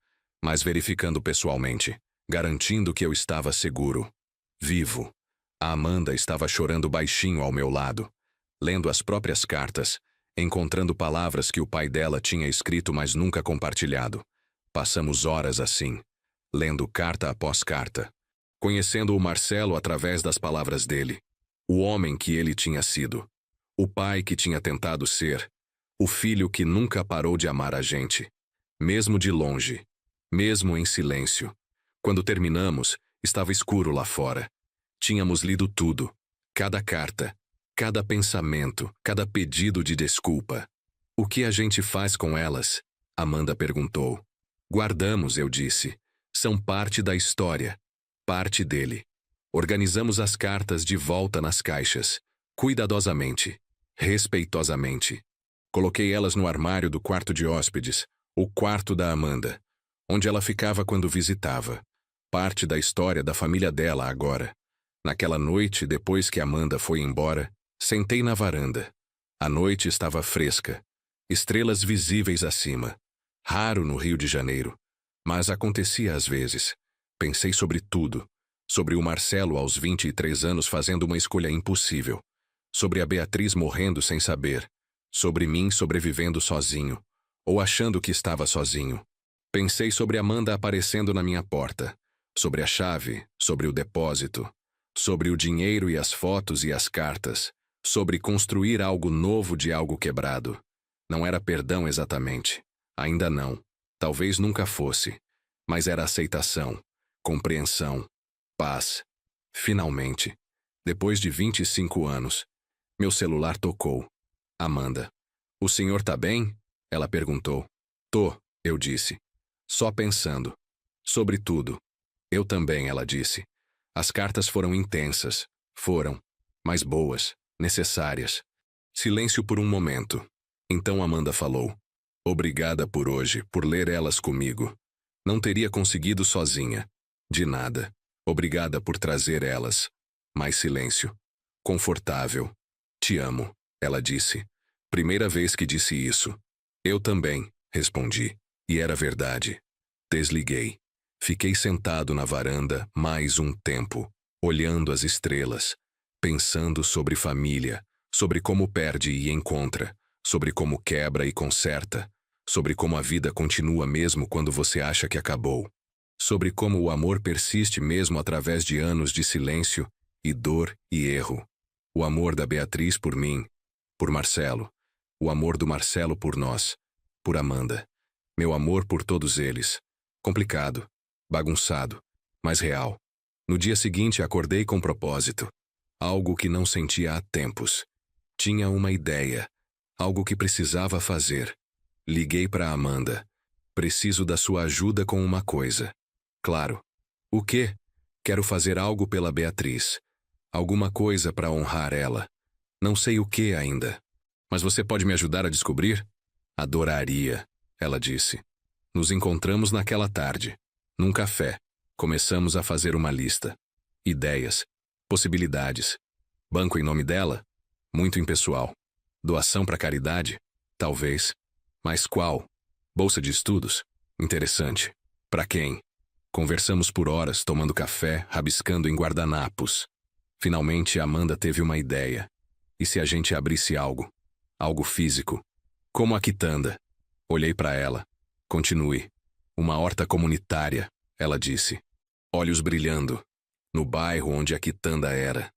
mas verificando pessoalmente, garantindo que eu estava seguro. Vivo. A Amanda estava chorando baixinho ao meu lado, lendo as próprias cartas, encontrando palavras que o pai dela tinha escrito mas nunca compartilhado. Passamos horas assim, lendo carta após carta, conhecendo o Marcelo através das palavras dele, o homem que ele tinha sido, o pai que tinha tentado ser, o filho que nunca parou de amar a gente, mesmo de longe, mesmo em silêncio. Quando terminamos, estava escuro lá fora. Tínhamos lido tudo. Cada carta, cada pensamento, cada pedido de desculpa. O que a gente faz com elas? Amanda perguntou. Guardamos, eu disse. São parte da história. Parte dele. Organizamos as cartas de volta nas caixas. Cuidadosamente. Respeitosamente. Coloquei elas no armário do quarto de hóspedes, o quarto da Amanda, onde ela ficava quando visitava. Parte da história da família dela agora. Naquela noite, depois que Amanda foi embora, sentei na varanda. A noite estava fresca. Estrelas visíveis acima. Raro no Rio de Janeiro. Mas acontecia às vezes. Pensei sobre tudo. Sobre o Marcelo aos 23 anos fazendo uma escolha impossível. Sobre a Beatriz morrendo sem saber. Sobre mim sobrevivendo sozinho. Ou achando que estava sozinho. Pensei sobre Amanda aparecendo na minha porta. Sobre a chave, sobre o depósito. Sobre o dinheiro e as fotos e as cartas. Sobre construir algo novo de algo quebrado. Não era perdão exatamente. Ainda não. Talvez nunca fosse. Mas era aceitação, compreensão, paz. Finalmente, depois de 25 anos, meu celular tocou. Amanda. O senhor tá bem? Ela perguntou. Tô, eu disse. Só pensando. Sobre tudo. Eu também, ela disse. As cartas foram intensas. Foram. Mas boas. Necessárias. Silêncio por um momento. Então Amanda falou. Obrigada por hoje, por ler elas comigo. Não teria conseguido sozinha. De nada. Obrigada por trazer elas. Mais silêncio. Confortável. Te amo, ela disse. Primeira vez que disse isso. Eu também, respondi. E era verdade. Desliguei. Fiquei sentado na varanda mais um tempo, olhando as estrelas, pensando sobre família, sobre como perde e encontra, sobre como quebra e conserta, sobre como a vida continua mesmo quando você acha que acabou, sobre como o amor persiste mesmo através de anos de silêncio e dor e erro. O amor da Beatriz por mim, por Marcelo, o amor do Marcelo por nós, por Amanda, meu amor por todos eles. Complicado, bagunçado, mas real. No dia seguinte acordei com propósito. Algo que não sentia há tempos. Tinha uma ideia. Algo que precisava fazer. Liguei para Amanda. Preciso da sua ajuda com uma coisa. Claro. O quê? Quero fazer algo pela Beatriz. Alguma coisa para honrar ela. Não sei o que ainda. Mas você pode me ajudar a descobrir? Adoraria, ela disse. Nos encontramos naquela tarde. Num café. Começamos a fazer uma lista. Ideias. Possibilidades. Banco em nome dela? Muito impessoal. Doação para caridade? Talvez. Mas qual? Bolsa de estudos? Interessante. Para quem? Conversamos por horas, tomando café, rabiscando em guardanapos. Finalmente, Amanda teve uma ideia. E se a gente abrisse algo? Algo físico? Como a quitanda. Olhei para ela. Continue. Uma horta comunitária, ela disse. Olhos brilhando. No bairro onde a quitanda era.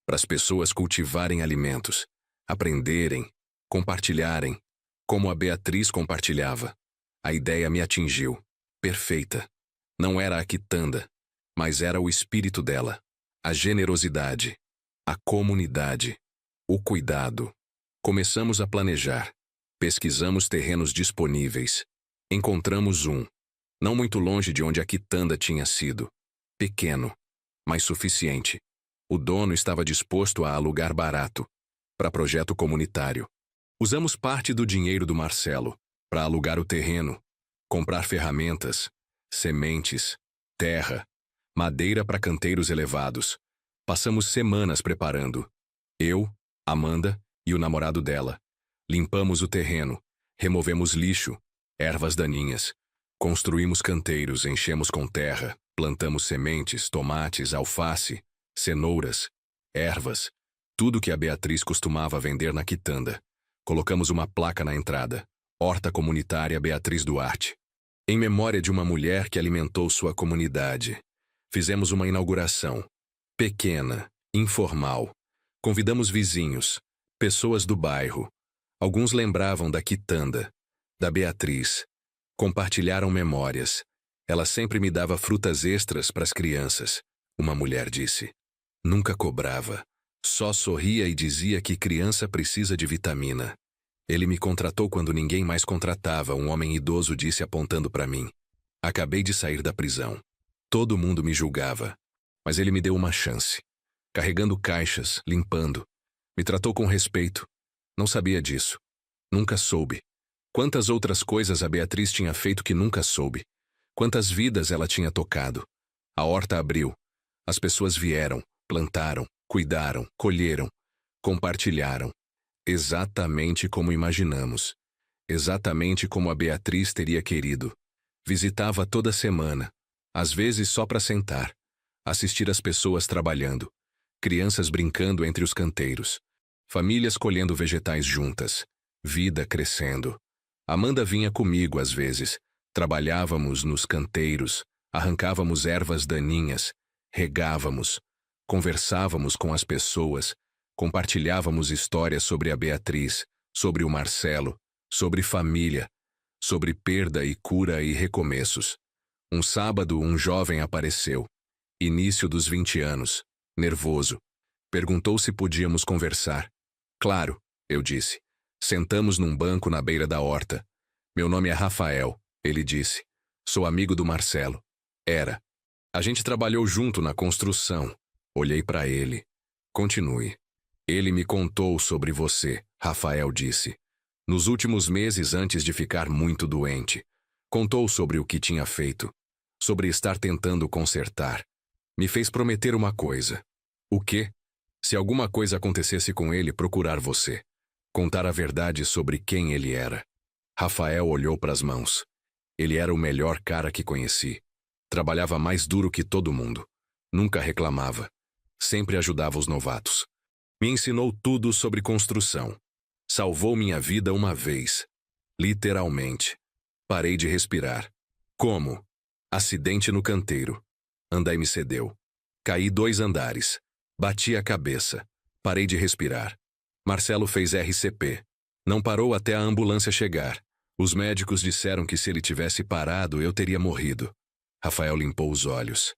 Para as pessoas cultivarem alimentos. Aprenderem. Compartilharem. Como a Beatriz compartilhava. A ideia me atingiu. Perfeita. Não era a quitanda, mas era o espírito dela. A generosidade. A comunidade. O cuidado. Começamos a planejar. Pesquisamos terrenos disponíveis. Encontramos um. Não muito longe de onde a quitanda tinha sido. Pequeno, mas suficiente. O dono estava disposto a alugar barato. Para projeto comunitário. Usamos parte do dinheiro do Marcelo para alugar o terreno, comprar ferramentas, sementes, terra, madeira para canteiros elevados. Passamos semanas preparando. Eu, Amanda e o namorado dela. Limpamos o terreno, removemos lixo, ervas daninhas. Construímos canteiros, enchemos com terra, plantamos sementes, tomates, alface, cenouras, ervas, tudo que a Beatriz costumava vender na quitanda. Colocamos uma placa na entrada. Horta Comunitária Beatriz Duarte. Em memória de uma mulher que alimentou sua comunidade. Fizemos uma inauguração. Pequena, informal. Convidamos vizinhos, pessoas do bairro. Alguns lembravam da quitanda, da Beatriz. Compartilharam memórias. Ela sempre me dava frutas extras para as crianças, uma mulher disse. Nunca cobrava. Só sorria e dizia que criança precisa de vitamina. Ele me contratou quando ninguém mais contratava, um homem idoso disse apontando para mim. Acabei de sair da prisão. Todo mundo me julgava. Mas ele me deu uma chance. Carregando caixas, limpando. Me tratou com respeito. Não sabia disso. Nunca soube. Quantas outras coisas a Beatriz tinha feito que nunca soube. Quantas vidas ela tinha tocado. A horta abriu. As pessoas vieram, plantaram, cuidaram, colheram, compartilharam. Exatamente como imaginamos. Exatamente como a Beatriz teria querido. Visitava toda semana, às vezes só para sentar, assistir as pessoas trabalhando, crianças brincando entre os canteiros, famílias colhendo vegetais juntas, vida crescendo. Amanda vinha comigo às vezes, trabalhávamos nos canteiros, arrancávamos ervas daninhas, regávamos, conversávamos com as pessoas, compartilhávamos histórias sobre a Beatriz, sobre o Marcelo, sobre família, sobre perda e cura e recomeços. Um sábado, um jovem apareceu, início dos 20 anos, nervoso. Perguntou se podíamos conversar. Claro, eu disse. Sentamos num banco na beira da horta. Meu nome é Rafael, ele disse. Sou amigo do Marcelo. Era. A gente trabalhou junto na construção. Olhei para ele. Continue. Ele me contou sobre você, Rafael disse. Nos últimos meses antes de ficar muito doente. Contou sobre o que tinha feito. Sobre estar tentando consertar. Me fez prometer uma coisa. O quê? Se alguma coisa acontecesse com ele, procurar você. Contar a verdade sobre quem ele era. Rafael olhou para as mãos. Ele era o melhor cara que conheci. Trabalhava mais duro que todo mundo. Nunca reclamava. Sempre ajudava os novatos. Me ensinou tudo sobre construção. Salvou minha vida uma vez. Literalmente. Parei de respirar. Como? Acidente no canteiro. Andaime cedeu. Caí 2 andares. Bati a cabeça. Parei de respirar. Marcelo fez RCP. Não parou até a ambulância chegar. Os médicos disseram que se ele tivesse parado, eu teria morrido. Rafael limpou os olhos.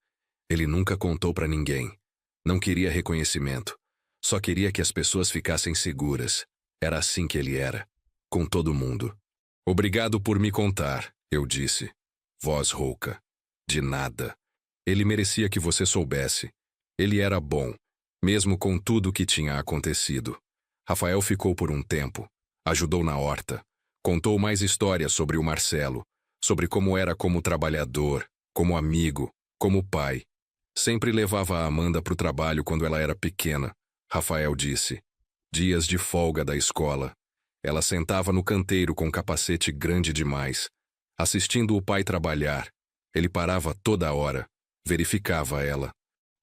Ele nunca contou para ninguém. Não queria reconhecimento. Só queria que as pessoas ficassem seguras. Era assim que ele era. Com todo mundo. Obrigado por me contar, eu disse. Voz rouca. De nada. Ele merecia que você soubesse. Ele era bom, mesmo com tudo o que tinha acontecido. Rafael ficou por um tempo. Ajudou na horta. Contou mais histórias sobre o Marcelo. Sobre como era como trabalhador, como amigo, como pai. Sempre levava a Amanda para o trabalho quando ela era pequena. Rafael disse. Dias de folga da escola. Ela sentava no canteiro com um capacete grande demais, assistindo o pai trabalhar. Ele parava toda hora, verificava ela.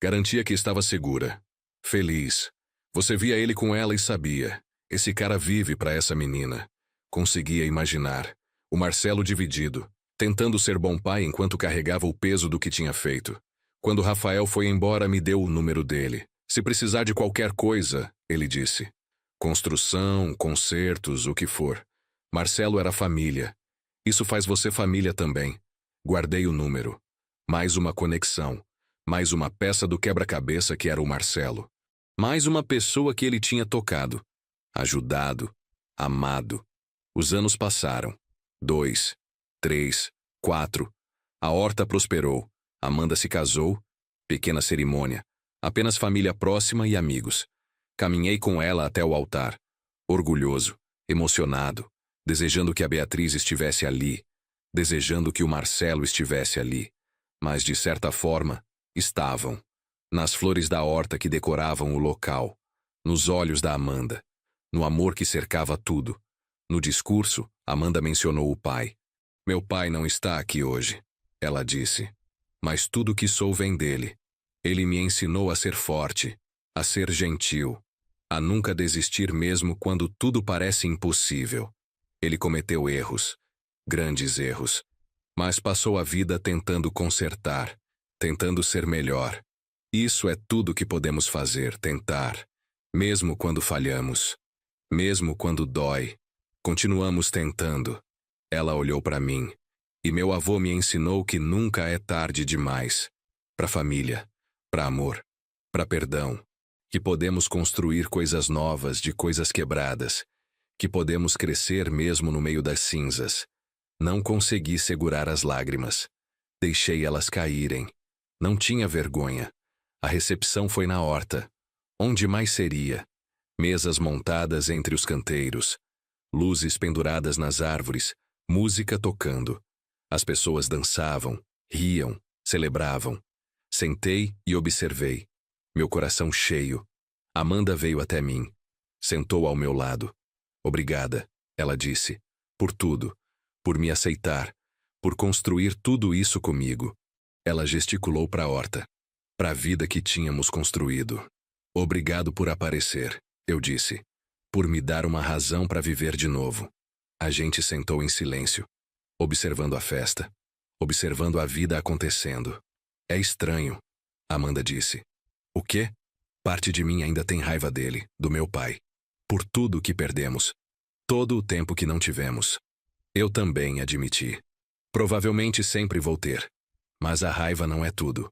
Garantia que estava segura. Feliz. Você via ele com ela e sabia. Esse cara vive para essa menina. Conseguia imaginar. O Marcelo dividido, tentando ser bom pai enquanto carregava o peso do que tinha feito. Quando Rafael foi embora, me deu o número dele. Se precisar de qualquer coisa, ele disse. Construção, concertos, o que for. Marcelo era família. Isso faz você família também. Guardei o número. Mais uma conexão. Mais uma peça do quebra-cabeça que era o Marcelo. Mais uma pessoa que ele tinha tocado. Ajudado. Amado. Os anos passaram. 2, 3, 4. A horta prosperou. Amanda se casou. Pequena cerimônia. Apenas família próxima e amigos. Caminhei com ela até o altar. Orgulhoso, emocionado, desejando que a Beatriz estivesse ali, desejando que o Marcelo estivesse ali. Mas, de certa forma, estavam. Nas flores da horta que decoravam o local, nos olhos da Amanda, no amor que cercava tudo. No discurso, Amanda mencionou o pai. Meu pai não está aqui hoje, ela disse. Mas tudo que sou vem dele. Ele me ensinou a ser forte, a ser gentil, a nunca desistir mesmo quando tudo parece impossível. Ele cometeu erros, grandes erros, mas passou a vida tentando consertar, tentando ser melhor. Isso é tudo que podemos fazer, tentar, mesmo quando falhamos, mesmo quando dói. Continuamos tentando. Ela olhou para mim, e meu avô me ensinou que nunca é tarde demais. Para família, para amor, para perdão, que podemos construir coisas novas de coisas quebradas, que podemos crescer mesmo no meio das cinzas. Não consegui segurar as lágrimas. Deixei elas caírem. Não tinha vergonha. A recepção foi na horta. Onde mais seria? Mesas montadas entre os canteiros, luzes penduradas nas árvores, música tocando. As pessoas dançavam, riam, celebravam. Sentei e observei. Meu coração cheio. Amanda veio até mim. Sentou ao meu lado. Obrigada, ela disse, por tudo, por me aceitar, por construir tudo isso comigo. Ela gesticulou para a horta, para a vida que tínhamos construído. Obrigado por aparecer, eu disse, por me dar uma razão para viver de novo. A gente sentou em silêncio, observando a festa, observando a vida acontecendo. É estranho, Amanda disse. O quê? Parte de mim ainda tem raiva dele, do meu pai. Por tudo o que perdemos. Todo o tempo que não tivemos. Eu também admiti. Provavelmente sempre vou ter. Mas a raiva não é tudo.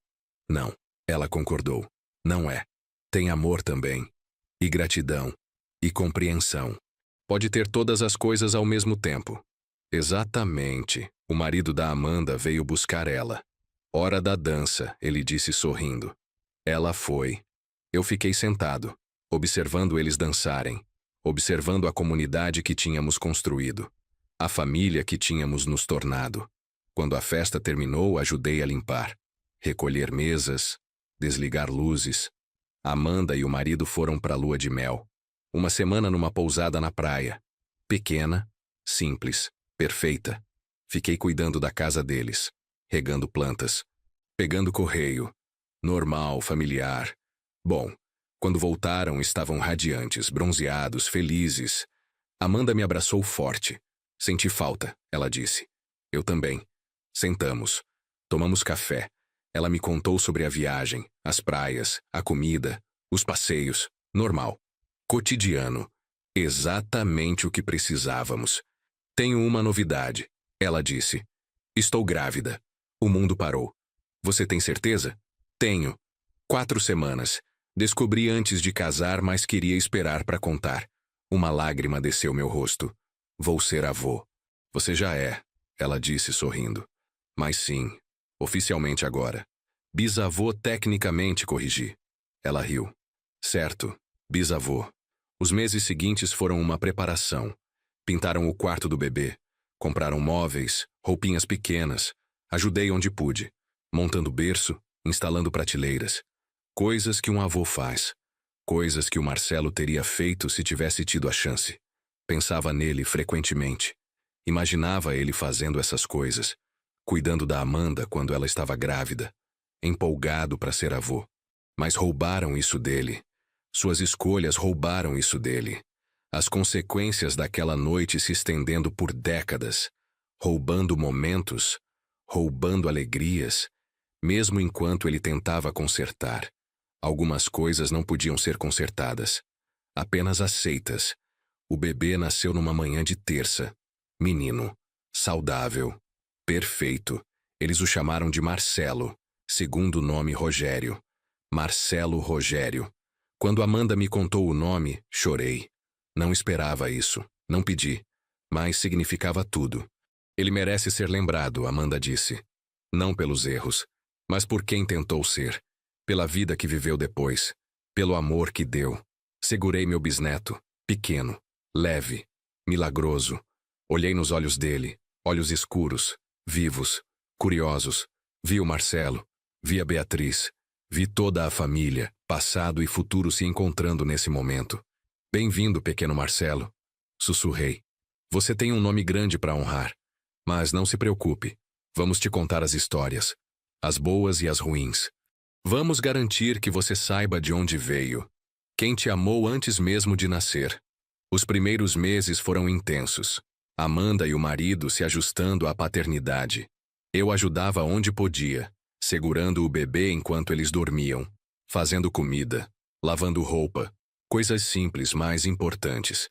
Não, ela concordou. Não é. Tem amor também. E gratidão. E compreensão. Pode ter todas as coisas ao mesmo tempo. Exatamente. O marido da Amanda veio buscar ela. Hora da dança, ele disse sorrindo. Ela foi. Eu fiquei sentado, observando eles dançarem, observando a comunidade que tínhamos construído, a família que tínhamos nos tornado. Quando a festa terminou, ajudei a limpar, recolher mesas, desligar luzes. Amanda e o marido foram para a lua de mel. Uma semana numa pousada na praia. Pequena, simples, perfeita. Fiquei cuidando da casa deles, regando plantas, pegando correio. Normal, familiar. Bom, quando voltaram estavam radiantes, bronzeados, felizes. Amanda me abraçou forte. Senti falta, ela disse. Eu também. Sentamos. Tomamos café. Ela me contou sobre a viagem, as praias, a comida, os passeios. Normal. Cotidiano. Exatamente o que precisávamos. Tenho uma novidade, ela disse. Estou grávida. O mundo parou. Você tem certeza? Tenho. 4 semanas. Descobri antes de casar, mas queria esperar para contar. Uma lágrima desceu meu rosto. Vou ser avô. Você já é, ela disse sorrindo. Mas sim, oficialmente agora. Bisavô tecnicamente, corrigi. Ela riu. Certo, bisavô. Os meses seguintes foram uma preparação. Pintaram o quarto do bebê. Compraram móveis, roupinhas pequenas. Ajudei onde pude. Montando berço, instalando prateleiras. Coisas que um avô faz. Coisas que o Marcelo teria feito se tivesse tido a chance. Pensava nele frequentemente. Imaginava ele fazendo essas coisas. Cuidando da Amanda quando ela estava grávida. Empolgado para ser avô. Mas roubaram isso dele. Suas escolhas roubaram isso dele. As consequências daquela noite se estendendo por décadas. Roubando momentos. Roubando alegrias. Mesmo enquanto ele tentava consertar. Algumas coisas não podiam ser consertadas. Apenas aceitas. O bebê nasceu numa manhã de terça. Menino. Saudável. Perfeito. Eles o chamaram de Marcelo. Segundo nome Rogério. Marcelo Rogério. Quando Amanda me contou o nome, chorei. Não esperava isso. Não pedi. Mas significava tudo. Ele merece ser lembrado, Amanda disse. Não pelos erros, mas por quem tentou ser. Pela vida que viveu depois. Pelo amor que deu. Segurei meu bisneto, pequeno, leve, milagroso. Olhei nos olhos dele, olhos escuros, vivos, curiosos. Vi o Marcelo, vi a Beatriz, vi toda a família, passado e futuro se encontrando nesse momento. Bem-vindo, pequeno Marcelo. Sussurrei. Você tem um nome grande para honrar. Mas não se preocupe. Vamos te contar as histórias. As boas e as ruins. Vamos garantir que você saiba de onde veio. Quem te amou antes mesmo de nascer. Os primeiros meses foram intensos. Amanda e o marido se ajustando à paternidade. Eu ajudava onde podia, segurando o bebê enquanto eles dormiam, fazendo comida, lavando roupa, coisas simples, mas importantes.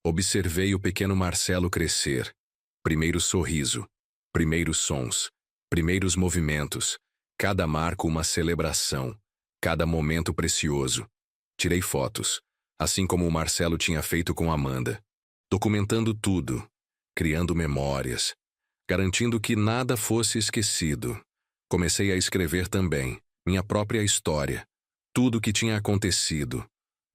Observei o pequeno Marcelo crescer. Primeiro sorriso, primeiros sons, primeiros movimentos, cada marco uma celebração. Cada momento precioso. Tirei fotos, assim como o Marcelo tinha feito com Amanda. Documentando tudo, criando memórias, garantindo que nada fosse esquecido. Comecei a escrever também, minha própria história. Tudo o que tinha acontecido,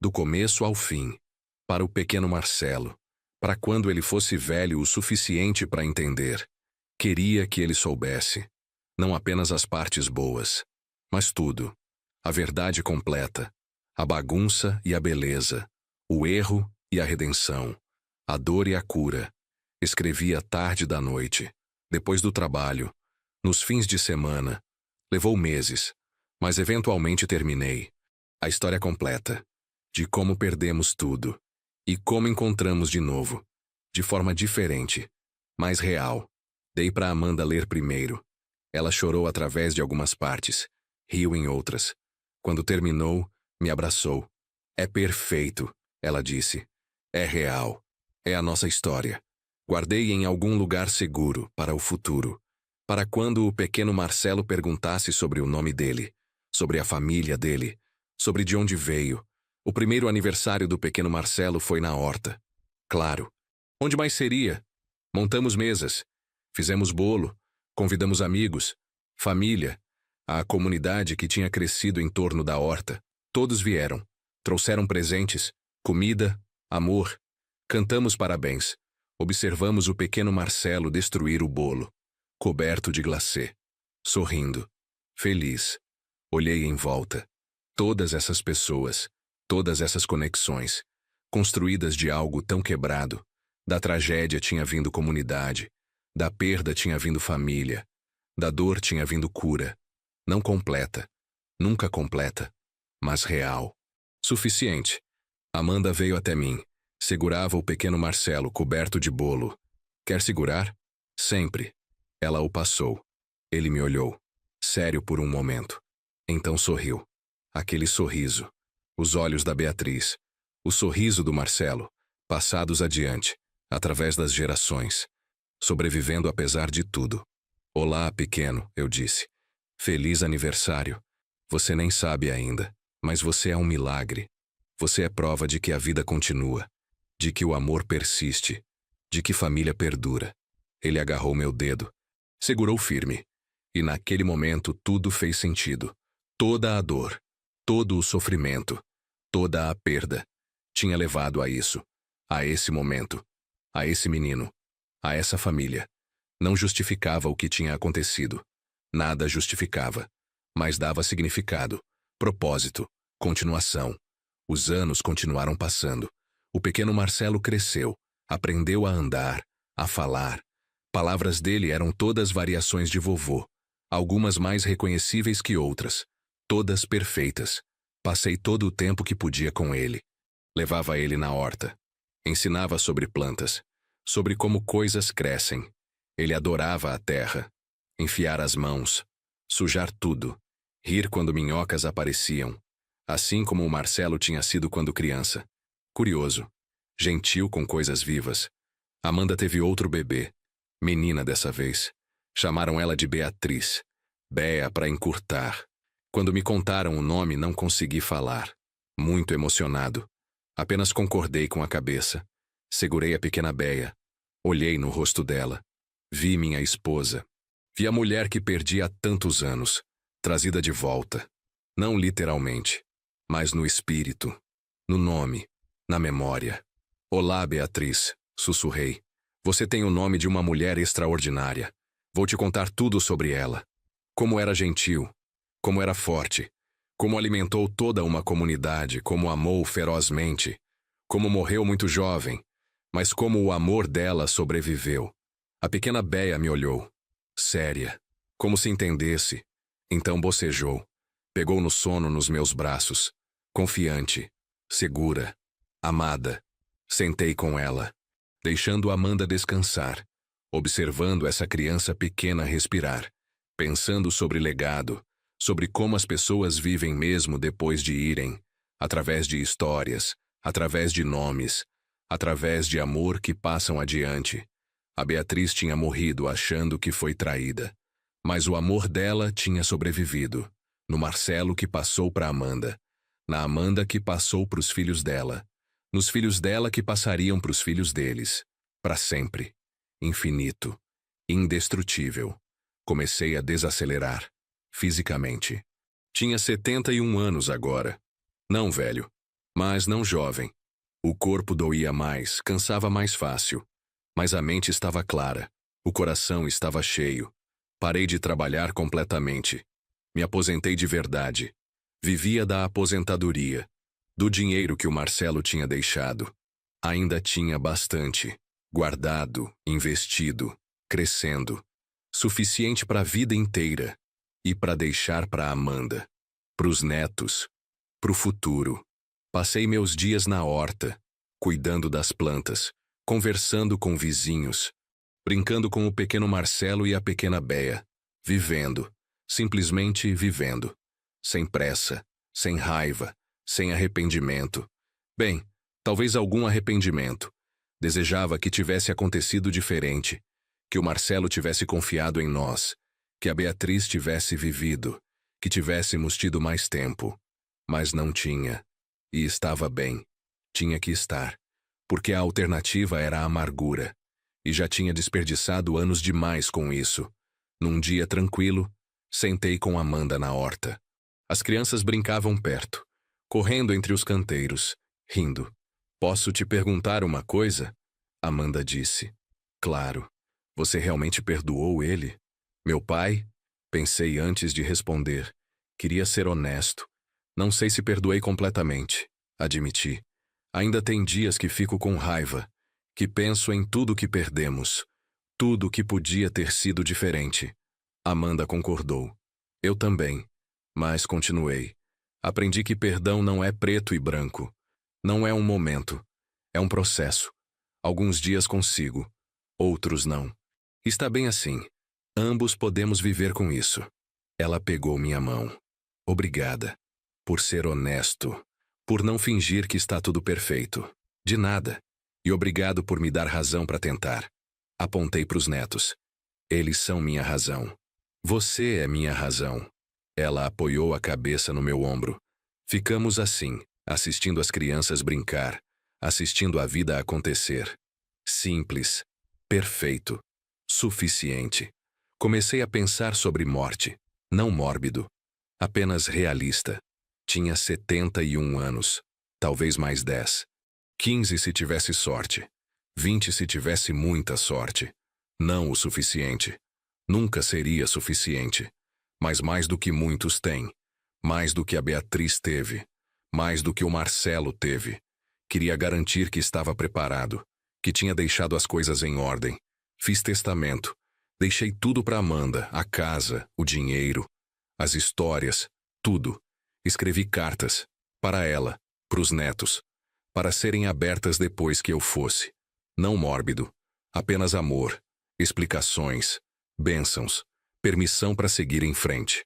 do começo ao fim, para o pequeno Marcelo, para quando ele fosse velho o suficiente para entender. Queria que ele soubesse, não apenas as partes boas, mas tudo, a verdade completa, a bagunça e a beleza, o erro e a redenção, a dor e a cura. Escrevia tarde da noite, depois do trabalho, nos fins de semana. Levou meses, mas eventualmente terminei. A história completa, de como perdemos tudo e como encontramos de novo, de forma diferente, mais real. Dei para Amanda ler primeiro. Ela chorou através de algumas partes, riu em outras. Quando terminou, me abraçou. É perfeito, ela disse. É real. É a nossa história. Guardei em algum lugar seguro para o futuro, para quando o pequeno Marcelo perguntasse sobre o nome dele, sobre a família dele, sobre de onde veio. O primeiro aniversário do pequeno Marcelo foi na horta. Claro. Onde mais seria? Montamos mesas, fizemos bolo, convidamos amigos, família, a comunidade que tinha crescido em torno da horta. Todos vieram, trouxeram presentes, comida, amor. Cantamos parabéns. Observamos o pequeno Marcelo destruir o bolo, coberto de glacê, sorrindo, feliz. Olhei em volta. Todas essas pessoas, todas essas conexões, construídas de algo tão quebrado. Da tragédia tinha vindo comunidade, da perda tinha vindo família, da dor tinha vindo cura. Não completa, nunca completa, mas real. Suficiente. Amanda veio até mim. Segurava o pequeno Marcelo coberto de bolo. Quer segurar? Sempre. Ela o passou. Ele me olhou, sério por um momento. Então sorriu. Aquele sorriso. Os olhos da Beatriz. O sorriso do Marcelo, passados adiante, através das gerações. Sobrevivendo apesar de tudo. Olá, pequeno, eu disse. Feliz aniversário. Você nem sabe ainda, mas você é um milagre. Você é prova de que a vida continua, de que o amor persiste, de que família perdura. Ele agarrou meu dedo, segurou firme, e naquele momento tudo fez sentido. Toda a dor, todo o sofrimento, toda a perda, tinha levado a isso, a esse momento, a esse menino, a essa família. Não justificava o que tinha acontecido. Nada justificava, mas dava significado, propósito, continuação. Os anos continuaram passando. O pequeno Marcelo cresceu, aprendeu a andar, a falar. Palavras dele eram todas variações de vovô, algumas mais reconhecíveis que outras, todas perfeitas. Passei todo o tempo que podia com ele. Levava ele na horta. Ensinava sobre plantas, sobre como coisas crescem. Ele adorava a terra. Enfiar as mãos, sujar tudo, rir quando minhocas apareciam, assim como o Marcelo tinha sido quando criança. Curioso, gentil com coisas vivas. Amanda teve outro bebê, menina dessa vez. Chamaram ela de Beatriz, Béa para encurtar. Quando me contaram o nome, não consegui falar. Muito emocionado. Apenas concordei com a cabeça. Segurei a pequena Béa. Olhei no rosto dela. Vi minha esposa. Vi a mulher que perdi há tantos anos, trazida de volta. Não literalmente, mas no espírito, no nome, na memória. Olá, Beatriz, sussurrei. Você tem o nome de uma mulher extraordinária. Vou te contar tudo sobre ela. Como era gentil, como era forte, como alimentou toda uma comunidade, como amou ferozmente, como morreu muito jovem, mas como o amor dela sobreviveu. A pequena Béa me olhou, séria, como se entendesse. Então bocejou, pegou no sono nos meus braços, confiante, segura, amada. Sentei com ela, deixando Amanda descansar, observando essa criança pequena respirar, pensando sobre legado, sobre como as pessoas vivem mesmo depois de irem, através de histórias, através de nomes, através de amor que passam adiante. A Beatriz tinha morrido achando que foi traída, mas o amor dela tinha sobrevivido. No Marcelo que passou para Amanda. Na Amanda que passou para os filhos dela. Nos filhos dela que passariam para os filhos deles. Para sempre. Infinito. Indestrutível. Comecei a desacelerar. Fisicamente. Tinha 71 anos agora. Não velho. Mas não jovem. O corpo doía mais, cansava mais fácil. Mas a mente estava clara. O coração estava cheio. Parei de trabalhar completamente. Me aposentei de verdade. Vivia da aposentadoria. Do dinheiro que o Marcelo tinha deixado. Ainda tinha bastante. Guardado, investido, crescendo. Suficiente para a vida inteira. E para deixar para Amanda. Para os netos. Para o futuro. Passei meus dias na horta, cuidando das plantas, conversando com vizinhos, brincando com o pequeno Marcelo e a pequena Béa, vivendo, simplesmente vivendo, sem pressa, sem raiva, sem arrependimento. Bem, talvez algum arrependimento. Desejava que tivesse acontecido diferente, que o Marcelo tivesse confiado em nós, que a Beatriz tivesse vivido, que tivéssemos tido mais tempo. Mas não tinha. E estava bem. Tinha que estar. Porque a alternativa era a amargura. E já tinha desperdiçado anos demais com isso. Num dia tranquilo, sentei com Amanda na horta. As crianças brincavam perto, correndo entre os canteiros, rindo. Posso te perguntar uma coisa? Amanda disse. Claro. Você realmente perdoou ele? Meu pai? Pensei antes de responder. Queria ser honesto. Não sei se perdoei completamente, admiti. Ainda tem dias que fico com raiva, que penso em tudo que perdemos, tudo que podia ter sido diferente. Amanda concordou. Eu também, mas continuei. Aprendi que perdão não é preto e branco. Não é um momento, é um processo. Alguns dias consigo, outros não. Está bem assim. Ambos podemos viver com isso. Ela pegou minha mão. Obrigada. Por ser honesto, por não fingir que está tudo perfeito. De nada. E obrigado por me dar razão para tentar. Apontei para os netos. Eles são minha razão. Você é minha razão. Ela apoiou a cabeça no meu ombro. Ficamos assim, assistindo as crianças brincar, assistindo a vida acontecer. Simples, perfeito, suficiente. Comecei a pensar sobre morte, não mórbido, apenas realista. Tinha 71 anos, talvez mais 10. 15 se tivesse sorte. 20 se tivesse muita sorte. Não o suficiente. Nunca seria suficiente. Mas mais do que muitos têm. Mais do que a Beatriz teve. Mais do que o Marcelo teve. Queria garantir que estava preparado. Que tinha deixado as coisas em ordem. Fiz testamento. Deixei tudo para Amanda, a casa, o dinheiro, as histórias, tudo. Escrevi cartas, para ela, para os netos, para serem abertas depois que eu fosse. Não mórbido, apenas amor, explicações, bênçãos, permissão para seguir em frente,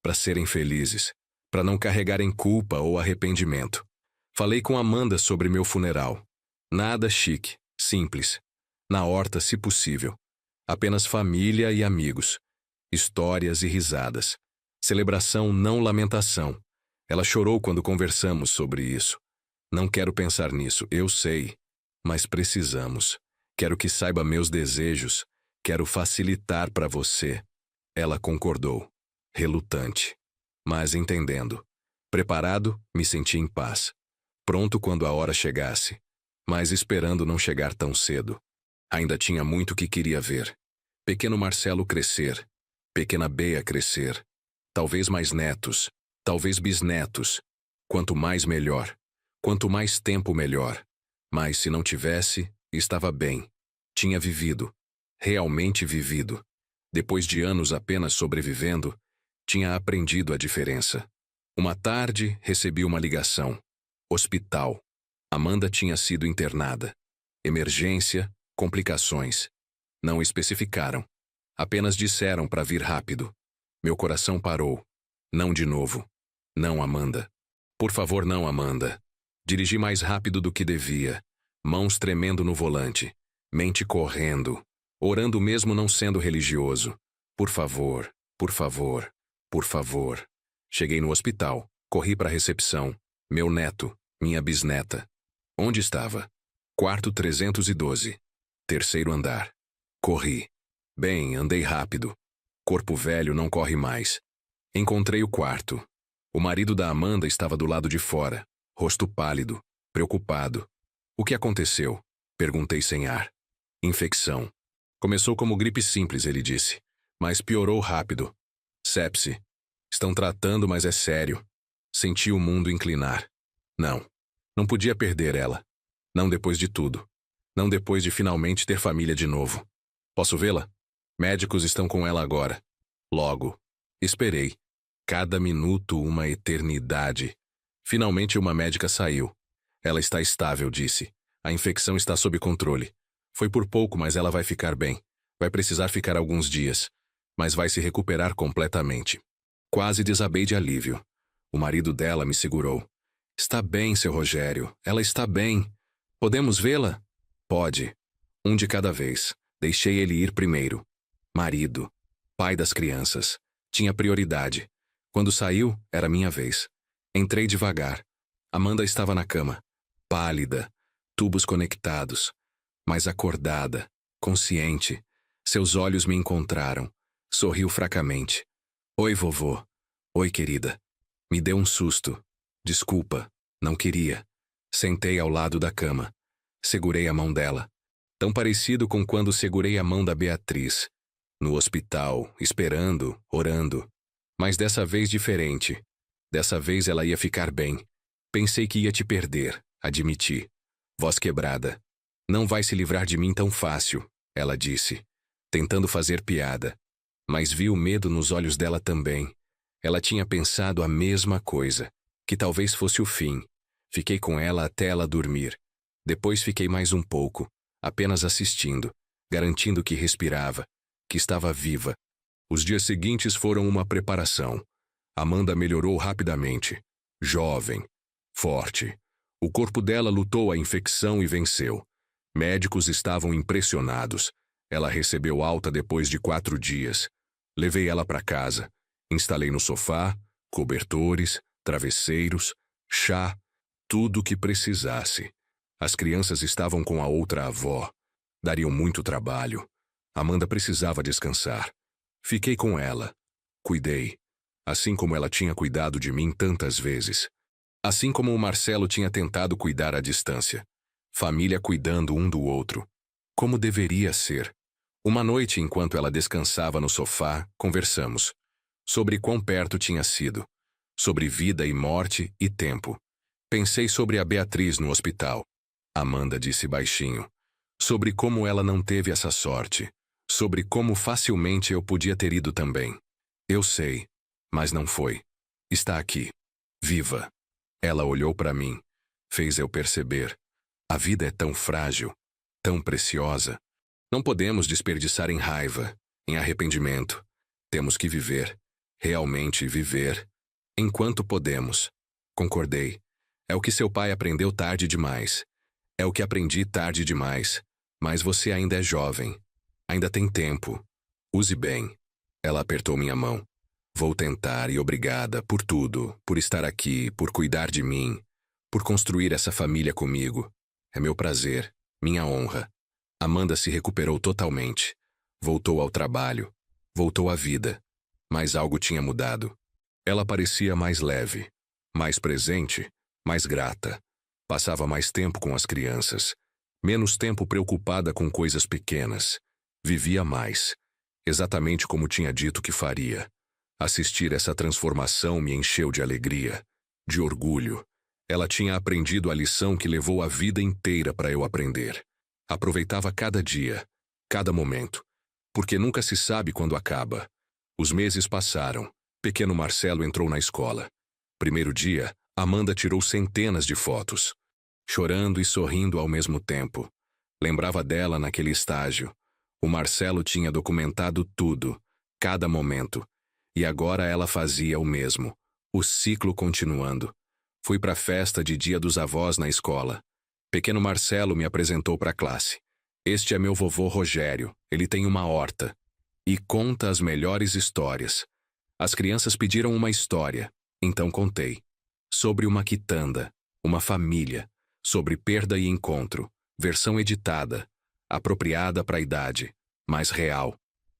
para serem felizes, para não carregarem culpa ou arrependimento. Falei com Amanda sobre meu funeral. Nada chique, simples. Na horta, se possível. Apenas família e amigos. Histórias e risadas. Celebração, não lamentação. Ela chorou quando conversamos sobre isso. Não quero pensar nisso, eu sei. Mas precisamos. Quero que saiba meus desejos. Quero facilitar para você. Ela concordou. Relutante. Mas entendendo. Preparado, me senti em paz. Pronto quando a hora chegasse. Mas esperando não chegar tão cedo. Ainda tinha muito que queria ver. Pequeno Marcelo crescer. Pequena Béa crescer. Talvez mais netos. Talvez bisnetos. Quanto mais melhor. Quanto mais tempo melhor. Mas se não tivesse, estava bem. Tinha vivido. Realmente vivido. Depois de anos apenas sobrevivendo, tinha aprendido a diferença. Uma tarde, recebi uma ligação. Hospital. Amanda tinha sido internada. Emergência, complicações. Não especificaram. Apenas disseram para vir rápido. Meu coração parou. Não de novo. Não, Amanda. Por favor, não, Amanda. Dirigi mais rápido do que devia. Mãos tremendo no volante. Mente correndo. Orando mesmo não sendo religioso. Por favor, por favor, por favor. Cheguei no hospital. Corri para a recepção. Meu neto, minha bisneta. Onde estava? Quarto 312. Terceiro andar. Corri. Bem, andei rápido. Corpo velho não corre mais. Encontrei o quarto. O marido da Amanda estava do lado de fora, rosto pálido, preocupado. O que aconteceu? Perguntei sem ar. Infecção. Começou como gripe simples, ele disse, mas piorou rápido. Sepse. Estão tratando, mas é sério. Senti o mundo inclinar. Não. Não podia perder ela. Não depois de tudo. Não depois de finalmente ter família de novo. Posso vê-la? Médicos estão com ela agora. Logo. Esperei. Cada minuto uma eternidade. Finalmente uma médica saiu. Ela está estável, disse. A infecção está sob controle. Foi por pouco, mas ela vai ficar bem. Vai precisar ficar alguns dias. Mas vai se recuperar completamente. Quase desabei de alívio. O marido dela me segurou. Está bem, seu Rogério. Ela está bem. Podemos vê-la? Pode. Um de cada vez. Deixei ele ir primeiro. Marido. Pai das crianças. Tinha prioridade. Quando saiu, era minha vez. Entrei devagar. Amanda estava na cama. Pálida. Tubos conectados. Mas acordada. Consciente. Seus olhos me encontraram. Sorriu fracamente. Oi, vovô. Oi, querida. Me deu um susto. Desculpa. Não queria. Sentei ao lado da cama. Segurei a mão dela. Tão parecido com quando segurei a mão da Beatriz. No hospital, esperando, orando. Mas dessa vez diferente. Dessa vez ela ia ficar bem. Pensei que ia te perder, admiti. Voz quebrada. Não vai se livrar de mim tão fácil, ela disse, tentando fazer piada. Mas vi o medo nos olhos dela também. Ela tinha pensado a mesma coisa, que talvez fosse o fim. Fiquei com ela até ela dormir. Depois fiquei mais um pouco, apenas assistindo, garantindo que respirava, que estava viva. Os dias seguintes foram uma preparação. Amanda melhorou rapidamente. Jovem, forte. O corpo dela lutou a infecção e venceu. Médicos estavam impressionados. Ela recebeu alta depois de 4 dias. Levei ela para casa. Instalei no sofá, cobertores, travesseiros, chá, tudo o que precisasse. As crianças estavam com a outra avó. Dariam muito trabalho. Amanda precisava descansar. Fiquei com ela. Cuidei. Assim como ela tinha cuidado de mim tantas vezes. Assim como o Marcelo tinha tentado cuidar à distância. Família cuidando um do outro. Como deveria ser. Uma noite, enquanto ela descansava no sofá, conversamos. Sobre quão perto tinha sido. Sobre vida e morte e tempo. Pensei sobre a Beatriz no hospital. Amanda disse baixinho. Sobre como ela não teve essa sorte. Sobre como facilmente eu podia ter ido também. Eu sei, mas não foi. Está aqui. Viva. Ela olhou para mim. Fez eu perceber. A vida é tão frágil, tão preciosa. Não podemos desperdiçar em raiva, em arrependimento. Temos que viver. Realmente viver. Enquanto podemos. Concordei. É o que seu pai aprendeu tarde demais. É o que aprendi tarde demais. Mas você ainda é jovem. Ainda tem tempo. Use bem. Ela apertou minha mão. Vou tentar e obrigada por tudo, por estar aqui, por cuidar de mim, por construir essa família comigo. É meu prazer, minha honra. Amanda se recuperou totalmente. Voltou ao trabalho. Voltou à vida. Mas algo tinha mudado. Ela parecia mais leve, mais presente, mais grata. Passava mais tempo com as crianças. Menos tempo preocupada com coisas pequenas. Vivia mais. Exatamente como tinha dito que faria. Assistir essa transformação me encheu de alegria, de orgulho. Ela tinha aprendido a lição que levou a vida inteira para eu aprender. Aproveitava cada dia, cada momento, porque nunca se sabe quando acaba. Os meses passaram. Pequeno Marcelo entrou na escola. Primeiro dia, Amanda tirou centenas de fotos. Chorando e sorrindo ao mesmo tempo. Lembrava dela naquele estágio. O Marcelo tinha documentado tudo, cada momento. E agora ela fazia o mesmo. O ciclo continuando. Fui para a festa de Dia dos Avós na escola. Pequeno Marcelo me apresentou para a classe. Este é meu vovô Rogério. Ele tem uma horta. E conta as melhores histórias. As crianças pediram uma história. Então contei. Sobre uma quitanda, uma família, sobre perda e encontro, versão editada, apropriada para a idade, mas real.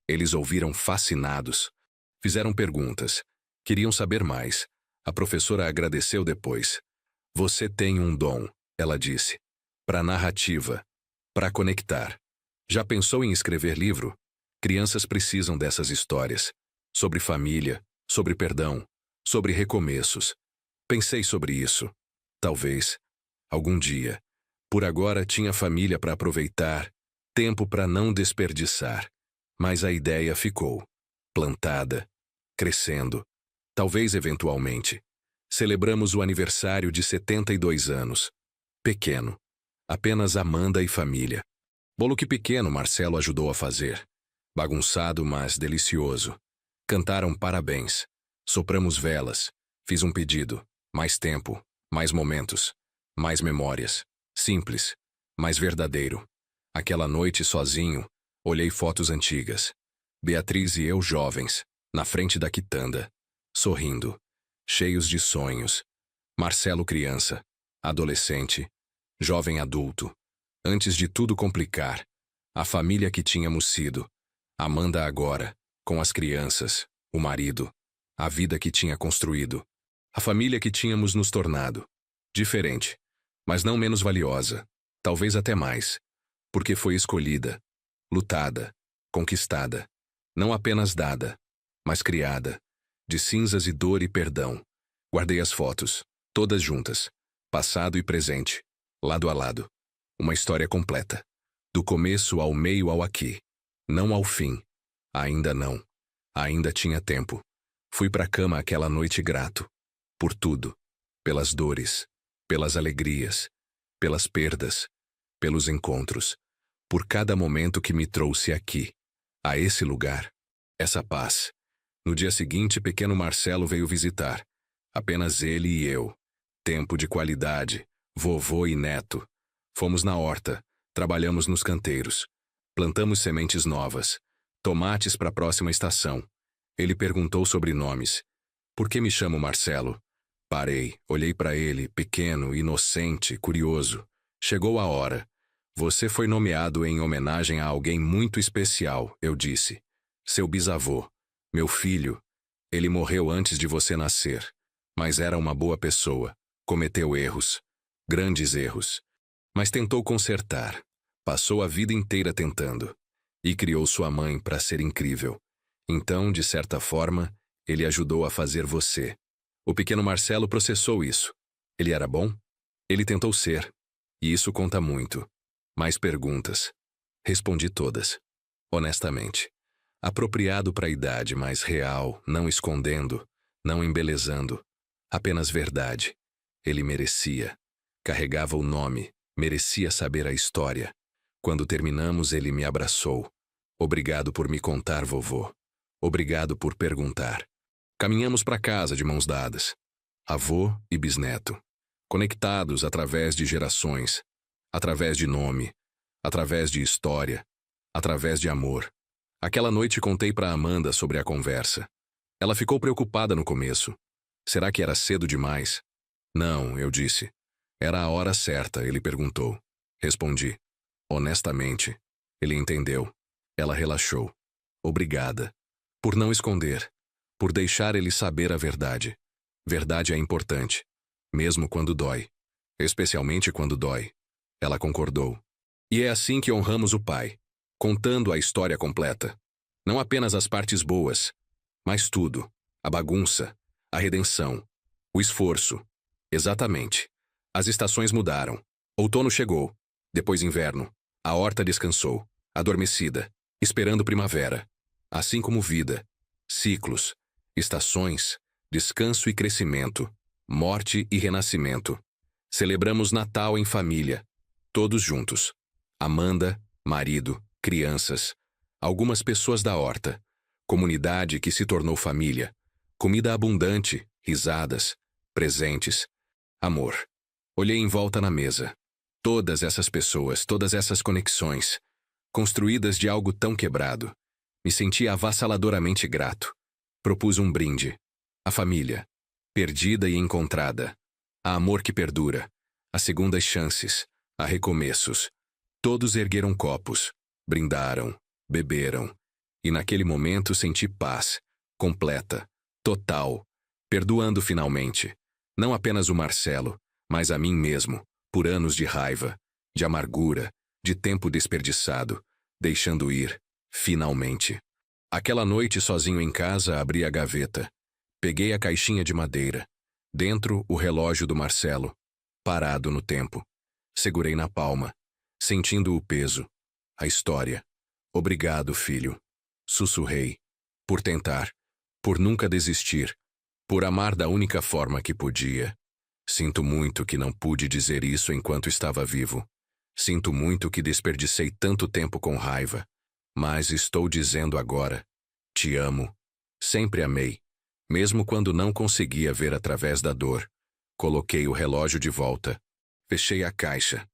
Eles ouviram fascinados. Fizeram perguntas. Queriam saber mais. A professora agradeceu depois. Você tem um dom, ela disse. Para narrativa. Para conectar. Já pensou em escrever livro? Crianças precisam dessas histórias. Sobre família, sobre perdão, sobre recomeços. Pensei sobre isso. Talvez. Algum dia. Por agora tinha família para aproveitar, tempo para não desperdiçar. Mas a ideia ficou. Plantada. Crescendo. Talvez eventualmente. Celebramos o aniversário de 72 anos. Pequeno. Apenas Amanda e família. Bolo que pequeno Marcelo ajudou a fazer. Bagunçado, mas delicioso. Cantaram parabéns. Sopramos velas. Fiz um pedido. Mais tempo. Mais momentos. Mais memórias. Simples. Mais verdadeiro. Aquela noite sozinho, olhei fotos antigas. Beatriz e eu jovens, na frente da quitanda. Sorrindo. Cheios de sonhos. Marcelo criança. Adolescente. Jovem adulto. Antes de tudo complicar. A família que tínhamos sido. Amanda agora, com as crianças, o marido. A vida que tinha construído. A família que tínhamos nos tornado. Diferente, mas não menos valiosa. Talvez até mais. Porque foi escolhida. Lutada. Conquistada. Não apenas dada, mas criada. De cinzas e dor e perdão. Guardei as fotos, todas juntas. Passado e presente. Lado a lado. Uma história completa. Do começo ao meio ao aqui. Não ao fim. Ainda não. Ainda tinha tempo. Fui pra cama aquela noite grato. Por tudo. Pelas dores. Pelas alegrias. Pelas perdas. Pelos encontros. Por cada momento que me trouxe aqui. A esse lugar. Essa paz. No dia seguinte, pequeno Marcelo veio visitar. Apenas ele e eu. Tempo de qualidade. Vovô e neto. Fomos na horta. Trabalhamos nos canteiros. Plantamos sementes novas. Tomates para a próxima estação. Ele perguntou sobre nomes. Por que me chamo Marcelo? Parei, olhei para ele, pequeno, inocente, curioso. Chegou a hora. Você foi nomeado em homenagem a alguém muito especial, eu disse. Seu bisavô. Meu filho. Ele morreu antes de você nascer. Mas era uma boa pessoa. Cometeu erros. Grandes erros. Mas tentou consertar. Passou a vida inteira tentando. E criou sua mãe para ser incrível. Então, de certa forma, ele ajudou a fazer você. O pequeno Marcelo processou isso. Ele era bom? Ele tentou ser. E isso conta muito. Mais perguntas. Respondi todas. Honestamente. Apropriado para a idade, mas real, não escondendo, não embelezando. Apenas verdade. Ele merecia. Carregava o nome, merecia saber a história. Quando terminamos, ele me abraçou. Obrigado por me contar, vovô. Obrigado por perguntar. Caminhamos para casa de mãos dadas. Avô e bisneto. Conectados através de gerações. Através de nome. Através de história. Através de amor. Aquela noite contei para Amanda sobre a conversa. Ela ficou preocupada no começo. Será que era cedo demais? Não, eu disse. Era a hora certa, ele perguntou. Respondi. Honestamente. Ele entendeu. Ela relaxou. Obrigada. Por não esconder. Por deixar ele saber a verdade. Verdade é importante. Mesmo quando dói. Especialmente quando dói. Ela concordou. E é assim que honramos o pai. Contando a história completa. Não apenas as partes boas, mas tudo. A bagunça. A redenção. O esforço. Exatamente. As estações mudaram. Outono chegou. Depois inverno. A horta descansou. Adormecida. Esperando primavera. Assim como vida. Ciclos. Estações. Descanso e crescimento. Morte e renascimento. Celebramos Natal em família. Todos juntos. Amanda, marido, crianças. Algumas pessoas da horta. Comunidade que se tornou família. Comida abundante, risadas, presentes. Amor. Olhei em volta na mesa. Todas essas pessoas, todas essas conexões. Construídas de algo tão quebrado. Me senti avassaladoramente grato. Propus um brinde. A família. Perdida e encontrada. Há amor que perdura. Há segundas chances. Há recomeços. Todos ergueram copos. Brindaram. Beberam. E naquele momento senti paz. Completa. Total. Perdoando finalmente. Não apenas o Marcelo, mas a mim mesmo, por anos de raiva, de amargura, de tempo desperdiçado, deixando ir, finalmente. Aquela noite, sozinho em casa, abri a gaveta. Peguei a caixinha de madeira. Dentro, o relógio do Marcelo, parado no tempo. Segurei na palma, sentindo o peso, a história. Obrigado, filho. Sussurrei. Por tentar, por nunca desistir, por amar da única forma que podia. Sinto muito que não pude dizer isso enquanto estava vivo. Sinto muito que desperdicei tanto tempo com raiva. Mas estou dizendo agora. Te amo. Sempre amei. Mesmo quando não conseguia ver através da dor. Coloquei o relógio de volta. Fechei a caixa.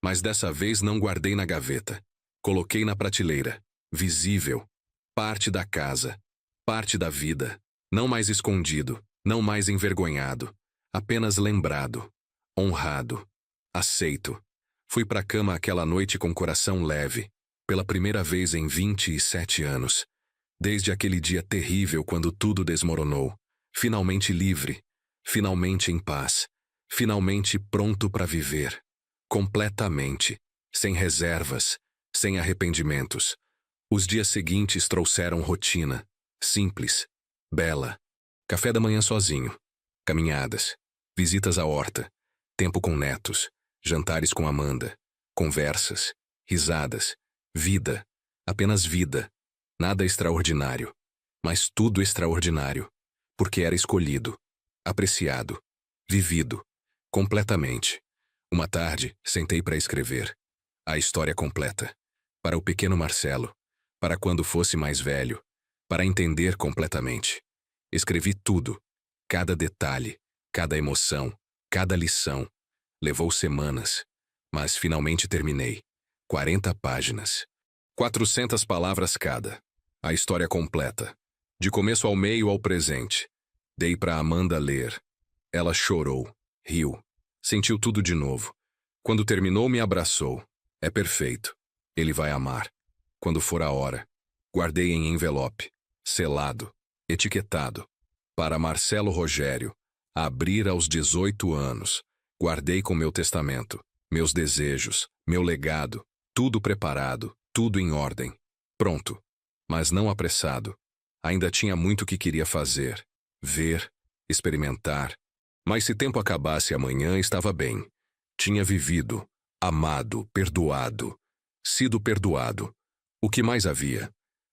Mas dessa vez não guardei na gaveta. Coloquei na prateleira. Visível. Parte da casa. Parte da vida. Não mais escondido. Não mais envergonhado. Apenas lembrado. Honrado. Aceito. Fui pra cama aquela noite com o coração leve. Pela primeira vez em 27 anos. Desde aquele dia terrível quando tudo desmoronou. Finalmente livre. Finalmente em paz. Finalmente pronto para viver. Completamente. Sem reservas. Sem arrependimentos. Os dias seguintes trouxeram rotina. Simples. Bela. Café da manhã sozinho. Caminhadas. Visitas à horta. Tempo com netos. Jantares com Amanda. Conversas. Risadas. Vida. Apenas vida. Nada extraordinário. Mas tudo extraordinário. Porque era escolhido. Apreciado. Vivido. Completamente. Uma tarde, sentei para escrever. A história completa. Para o pequeno Marcelo. Para quando fosse mais velho. Para entender completamente. Escrevi tudo. Cada detalhe. Cada emoção. Cada lição. Levou semanas. Mas finalmente terminei. 40 páginas. 400 palavras cada. A história completa. De começo ao meio ao presente. Dei para Amanda ler. Ela chorou. Riu. Sentiu tudo de novo. Quando terminou, me abraçou. É perfeito. Ele vai amar. Quando for a hora. Guardei em envelope. Selado. Etiquetado. Para Marcelo Rogério. Abrir aos 18 anos. Guardei com meu testamento. Meus desejos. Meu legado. Tudo preparado. Tudo em ordem. Pronto. Mas não apressado. Ainda tinha muito que queria fazer. Ver. Experimentar. Mas se tempo acabasse amanhã, estava bem. Tinha vivido. Amado. Perdoado. Sido perdoado. O que mais havia?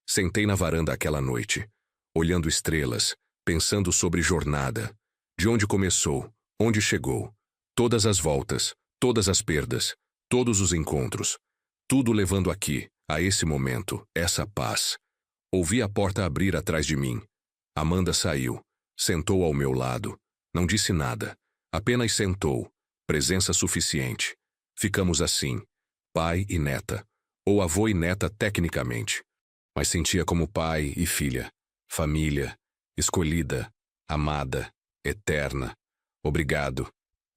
Sentei na varanda aquela noite. Olhando estrelas. Pensando sobre jornada. De onde começou. Onde chegou. Todas as voltas. Todas as perdas. Todos os encontros. Tudo levando aqui, a esse momento, essa paz. Ouvi a porta abrir atrás de mim. Amanda saiu. Sentou ao meu lado. Não disse nada. Apenas sentou. Presença suficiente. Ficamos assim. Pai e neta. Ou avô e neta tecnicamente. Mas sentia como pai e filha. Família. Escolhida. Amada. Eterna. Obrigado.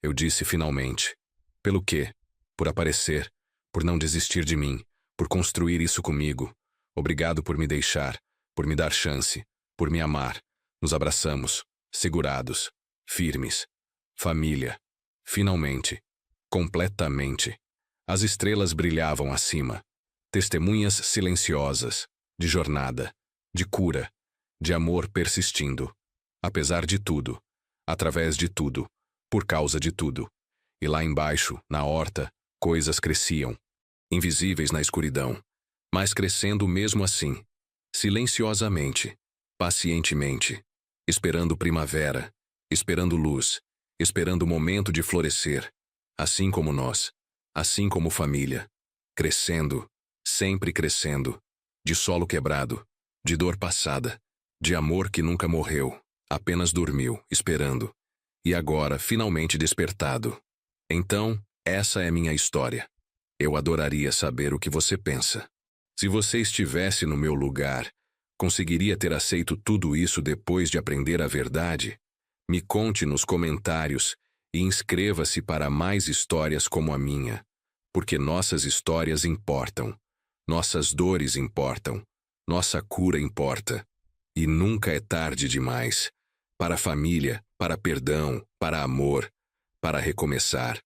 Eu disse finalmente. Pelo quê? Por aparecer. Por não desistir de mim. Por construir isso comigo. Obrigado por me deixar. Por me dar chance. Por me amar. Nos abraçamos. Segurados. Firmes. Família. Finalmente. Completamente. As estrelas brilhavam acima. Testemunhas silenciosas. De jornada. De cura. De amor persistindo. Apesar de tudo. Através de tudo. Por causa de tudo. E lá embaixo, na horta, coisas cresciam. Invisíveis na escuridão. Mas crescendo mesmo assim. Silenciosamente. Pacientemente. Esperando primavera. Esperando luz. Esperando o momento de florescer. Assim como nós. Assim como família. Crescendo. Sempre crescendo. De solo quebrado. De dor passada. De amor que nunca morreu. Apenas dormiu, esperando. E agora, finalmente despertado. Então, essa é minha história. Eu adoraria saber o que você pensa. Se você estivesse no meu lugar, conseguiria ter aceito tudo isso depois de aprender a verdade? Me conte nos comentários e inscreva-se para mais histórias como a minha, porque nossas histórias importam, nossas dores importam, nossa cura importa. E nunca é tarde demais para a família, para perdão, para amor, para recomeçar.